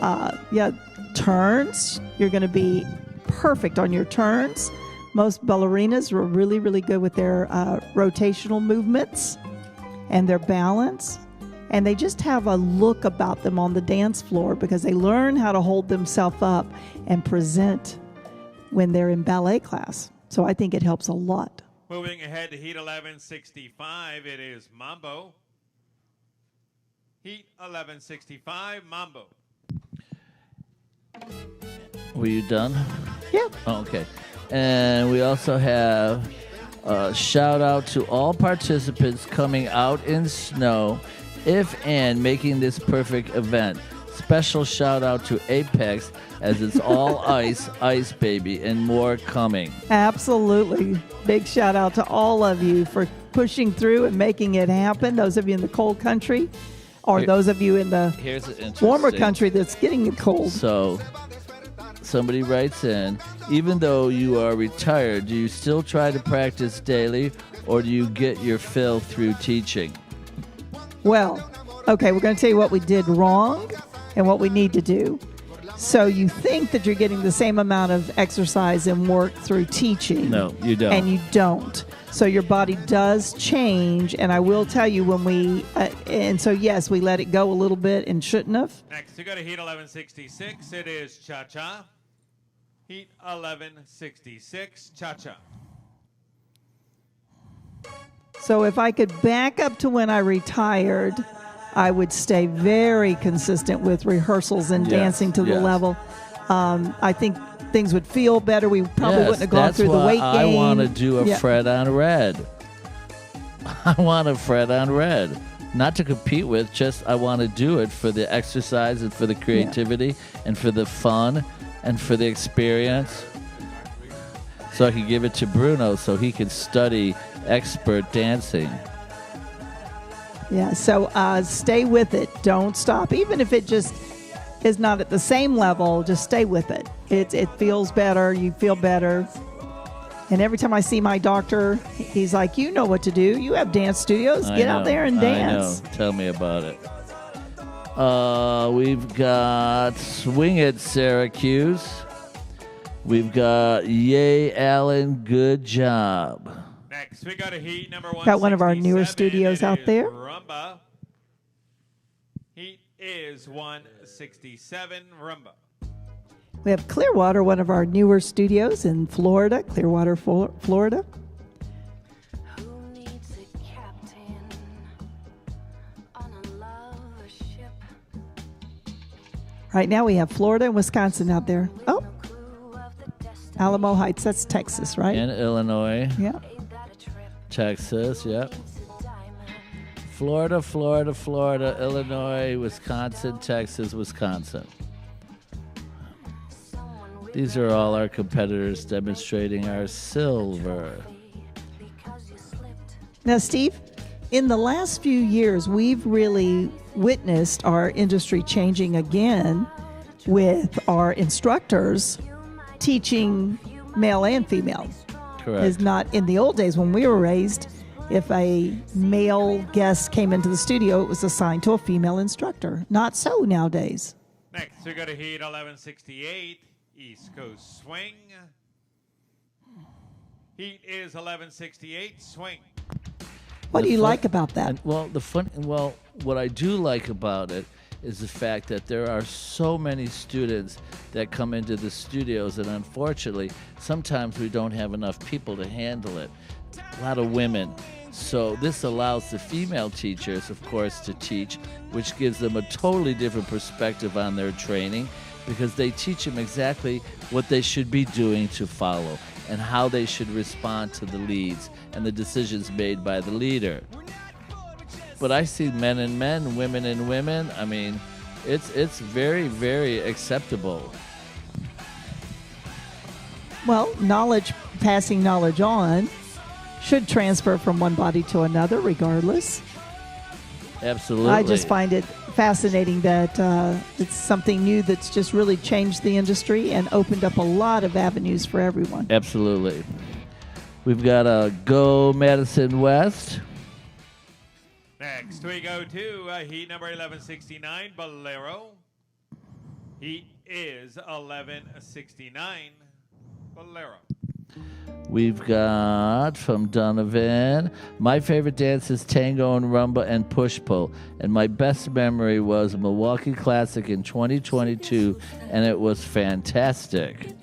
yeah, turns. You're going to be perfect on your turns. Most ballerinas are really, really good with their rotational movements and their balance. And they just have a look about them on the dance floor because they learn how to hold themselves up and present when they're in ballet class. So I think it helps a lot. Moving ahead to Heat 1165, it is Mambo. Heat 1165, Mambo. Were you done? Yeah. Oh, okay. And we also have a shout out to all participants coming out in snow, if and making this perfect event. Special shout out to Apex, as it's all ice, ice baby, and more coming. Absolutely. Big shout out to all of you for pushing through and making it happen. Those of you in the cold country, or those of you in the Here's an interesting warmer country that's getting it cold. So, somebody writes in, even though you are retired, do you still try to practice daily, or do you get your fill through teaching? Well, okay, we're going to tell you what we did wrong and what we need to do. So you think that you're getting the same amount of exercise and work through teaching. No, you don't. And you don't. So your body does change. And I will tell you when we, and so yes, we let it go a little bit and shouldn't have. Next, we go to Heat 1166. It is Cha-Cha. Heat 1166, Cha-Cha. So if I could back up to when I retired, I would stay very consistent with rehearsals and dancing to the level. I think things would feel better. We probably wouldn't have gone through the weight gain. I want to do a Fred on red. I want a Fred on red. Not to compete with, just I want to do it for the exercise and for the creativity and for the fun and for the experience. So I could give it to Bruno so he could study expert dancing. Yeah, so stay with it. Don't stop. Even if it just is not at the same level, just stay with it. It feels better. You feel better. And every time I see my doctor, he's like, you know what to do. You have dance studios. Get out there and dance. I know. Tell me about it. We've got Swing It, Syracuse. We've got Yay, Alan. Good job. Next, we got a Heat number 167. Got one of our newer studios out there. Rumba. Heat is 167, Rumba. We have Clearwater, one of our newer studios in Florida, Clearwater, Florida. Who needs a captain on a love ship? Right now we have Florida and Wisconsin out there. Oh, Alamo Heights, that's Texas, right? In Illinois. Yeah. Texas, yep. Florida, Illinois, Wisconsin, Texas, Wisconsin. These are all our competitors demonstrating our silver. Now, Steve, in the last few years, we've really witnessed our industry changing again with our instructors teaching male and female. Correct. Is not in the old days when we were raised. If a male guest came into the studio, it was assigned to a female instructor. Not so nowadays. Next, we go to Heat 1168, East Coast Swing. Heat is 1168, Swing. What do you like about that? What I do like about it is the fact that there are so many students that come into the studios, and unfortunately, sometimes we don't have enough people to handle it. A lot of women. So this allows the female teachers, of course, to teach, which gives them a totally different perspective on their training, because they teach them exactly what they should be doing to follow and how they should respond to the leads and the decisions made by the leader. But I see men and men, women and women. I mean, it's very, very acceptable. Well, passing knowledge on should transfer from one body to another regardless. Absolutely. I just find it fascinating that it's something new that's just really changed the industry and opened up a lot of avenues for everyone. Absolutely. We've got a Go Madison West. Next, we go to Heat number 1169, Bolero. Heat is 1169. Bolero. We've got from Donovan, my favorite dance is Tango and Rumba and Push-Pull. And my best memory was a Milwaukee Classic in 2022, and it was fantastic.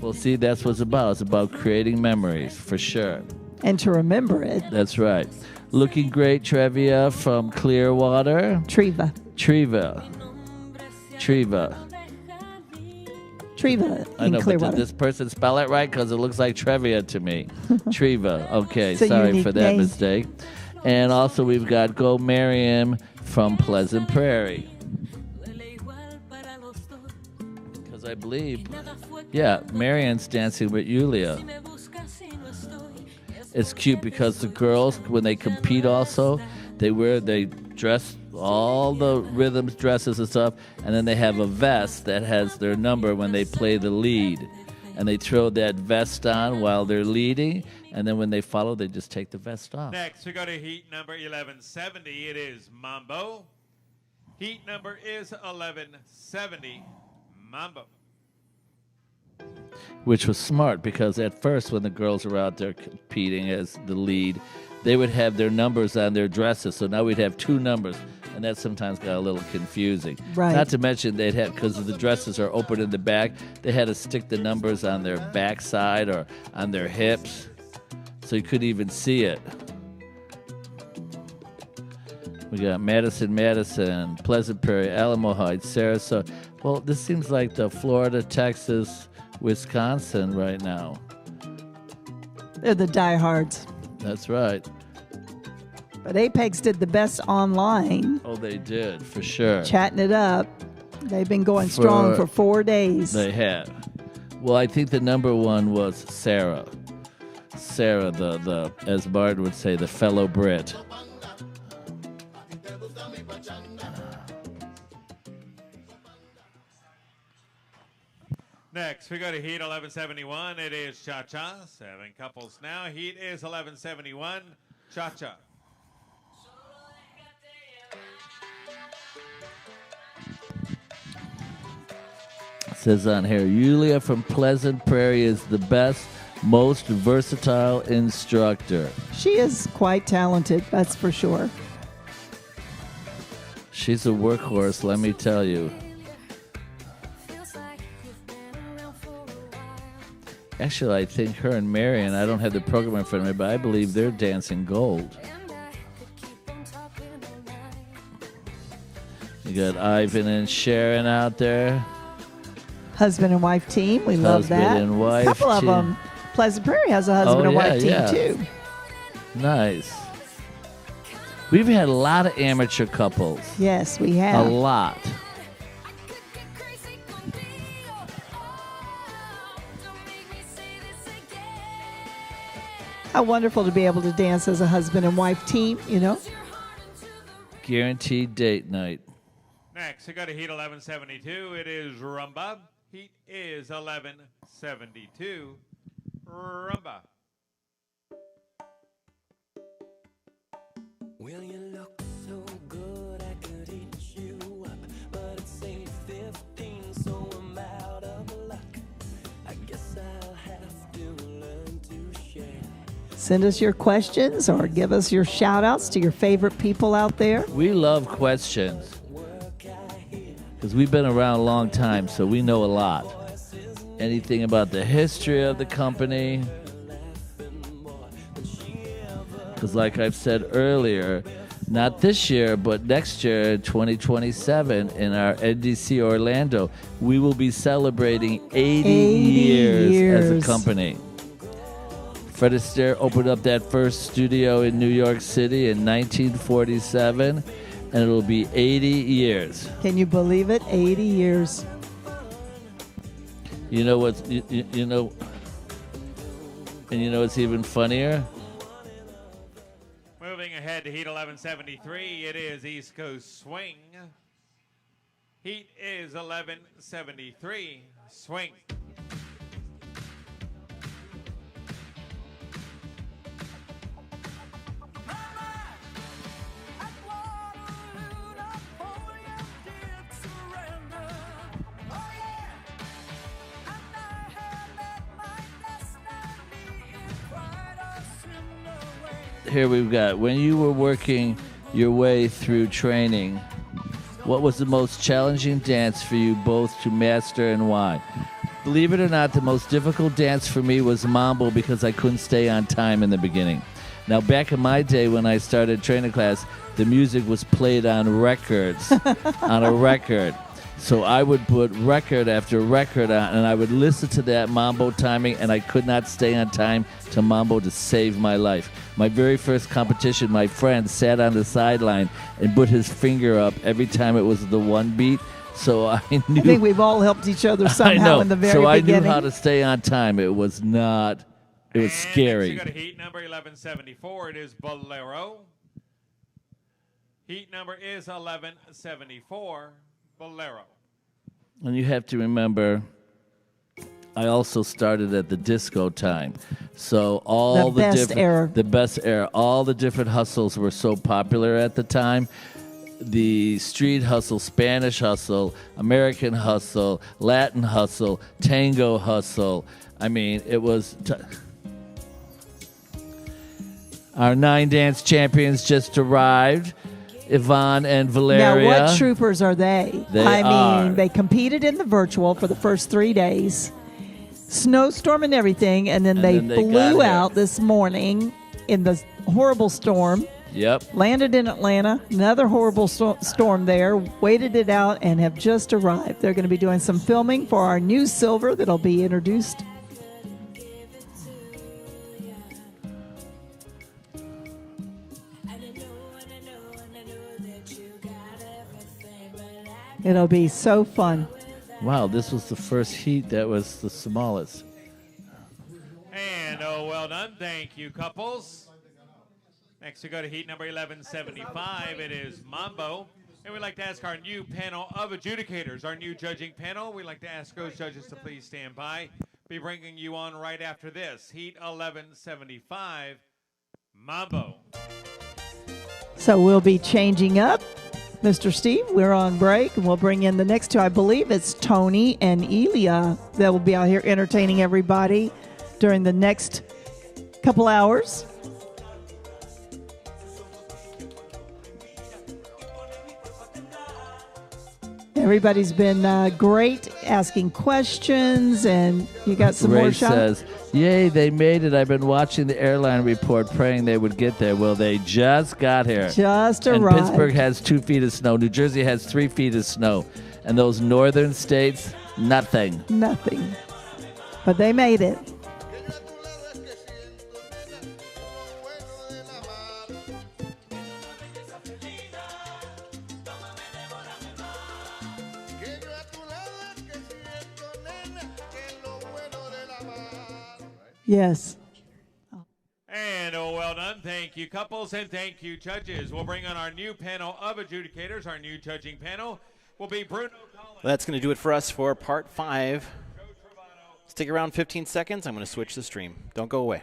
Well, see, that's what it's about. It's about creating memories, for sure. And to remember it. That's right. Looking great, Trevia from Clearwater. Treva. Treva. Treva I in know, but Clearwater. did this person spell it right? Because it looks like Trevia to me. Treva. Okay, It's a sorry unique for that name. mistake. And also we've got Go Miriam from Pleasant Prairie. Because I believe, yeah, Marion's dancing with Yulia. It's cute because the girls, when they compete also, they dress all the rhythms, dresses and stuff, and then they have a vest that has their number when they play the lead. And they throw that vest on while they're leading, and then when they follow, they just take the vest off. Next, we go to heat number 1170. It is Mambo. Heat number is 1170. Mambo. Which was smart because at first when the girls were out there competing as the lead, they would have their numbers on their dresses. So now we'd have two numbers, and that sometimes got a little confusing. Right. Not to mention they'd have, because the dresses are open in the back, they had to stick the numbers on their backside or on their hips, so you couldn't even see it. We got Madison, Pleasant Prairie, Alamo Heights, Sarasota. Well, this seems like the Florida, Texas, Wisconsin right now. They're the diehards. That's right. But Apex did the best online, Oh, they did, for sure. chatting it up. They've been going strong for 4 days. They have. Well, I think the number one was Sarah. Sarah, the as Bard would say, the fellow Brit. Next, we go to heat 1171. It is Cha-Cha. 7 couples now. Heat is 1171. Cha-Cha. It says on here, Yulia from Pleasant Prairie is the best, most versatile instructor. She is quite talented, that's for sure. She's a workhorse, let me tell you. Actually, I think her and Marion, I don't have the program in front of me, but I believe they're dancing gold. You got Ivan and Sharon out there. Husband and wife team, we love Husband that. and wife couple of team. them. Pleasant Prairie has a husband Oh, and wife team yeah. too. Nice. We've had a lot of amateur couples. Yes, we A have. lot. How wonderful to be able to dance as a husband and wife team, you know? Guaranteed date night. Next, we go to heat 1172. It is Rumba. Heat is 1172. Rumba. Well, you look so good, I could eat you up, but it's 8:15, so I'm out of luck. I guess I'll have to learn to share. Send us your questions or give us your shout outs to your favorite people out there. We love questions because we've been around a long time, so we know a lot. Anything about the history of the company. Because like I've said earlier, not this year, but next year, 2027, in our NDC Orlando, we will be celebrating 80 years as a company. Fred Astaire opened up that first studio in New York City in 1947, and it'll be 80 years. Can you believe it? 80 years. You know what's you know, and you know what's even funnier? Moving ahead to heat 1173. It is East Coast Swing. Heat is 1173. Swing. here we've got, when you were working your way through training, what was the most challenging dance for you both to master and why? Believe it or not, the most difficult dance for me was mambo because I couldn't stay on time in the beginning. Now, back in my day when I started training class, the music was played on records, on a record. So I would put record after record on, and I would listen to that mambo timing, and I could not stay on time to mambo to save my life. My very first competition, my friend sat on the sideline and put his finger up every time it was the one beat. So I knew. I think we've all helped each other somehow in the very so beginning. I knew how to stay on time. It was not. It was scary. Next you got a heat number 1174. It is Bolero. Heat number is 1174. Bolero. And you have to remember, I also started at the disco time, so all The best era. the best era, all the different hustles were so popular at the time. The street hustle, Spanish hustle, American hustle, Latin hustle, tango hustle. I mean, it was. Our 9 dance champions just arrived, Yvonne and Valeria. Now, what troopers are they? They are. They competed in the virtual for the first 3 days, snowstorm and everything, and then they then they blew got here. out this morning in the horrible storm. Yep. Landed in Atlanta, another horrible storm there, waited it out, and have just arrived. They're going to be doing some filming for our new silver that'll be introduced. It'll be so fun. Wow, this was the first heat that was the smallest. And oh, well done. Thank you, couples. Next, we go to heat number 1175. It is Mambo. And we'd like to ask our new panel of adjudicators, our new judging panel. We'd like to ask those judges to please stand by. Be bringing you on right after this. Heat 1175, Mambo. So we'll be changing up. Mr. Steve, we're on break, and we'll bring in the next two. I believe it's Tony and Elia that will be out here entertaining everybody during the next couple hours. Everybody's been great asking questions, and you got some Ray more shots. says, yay, they made it. I've been watching the airline report praying they would get there. Well, they just got here. Just and arrived. Pittsburgh has 2 feet of snow. New Jersey has 3 feet of snow. And those northern states, nothing. Nothing. But they made it. Yes. And oh, well done. Thank you, couples, and thank you, judges. We'll bring on our new panel of adjudicators. Our new judging panel will be Bruno Collins. That's going to do it for us for part 5. Stick around 15 seconds. I'm going to switch the stream. Don't go away.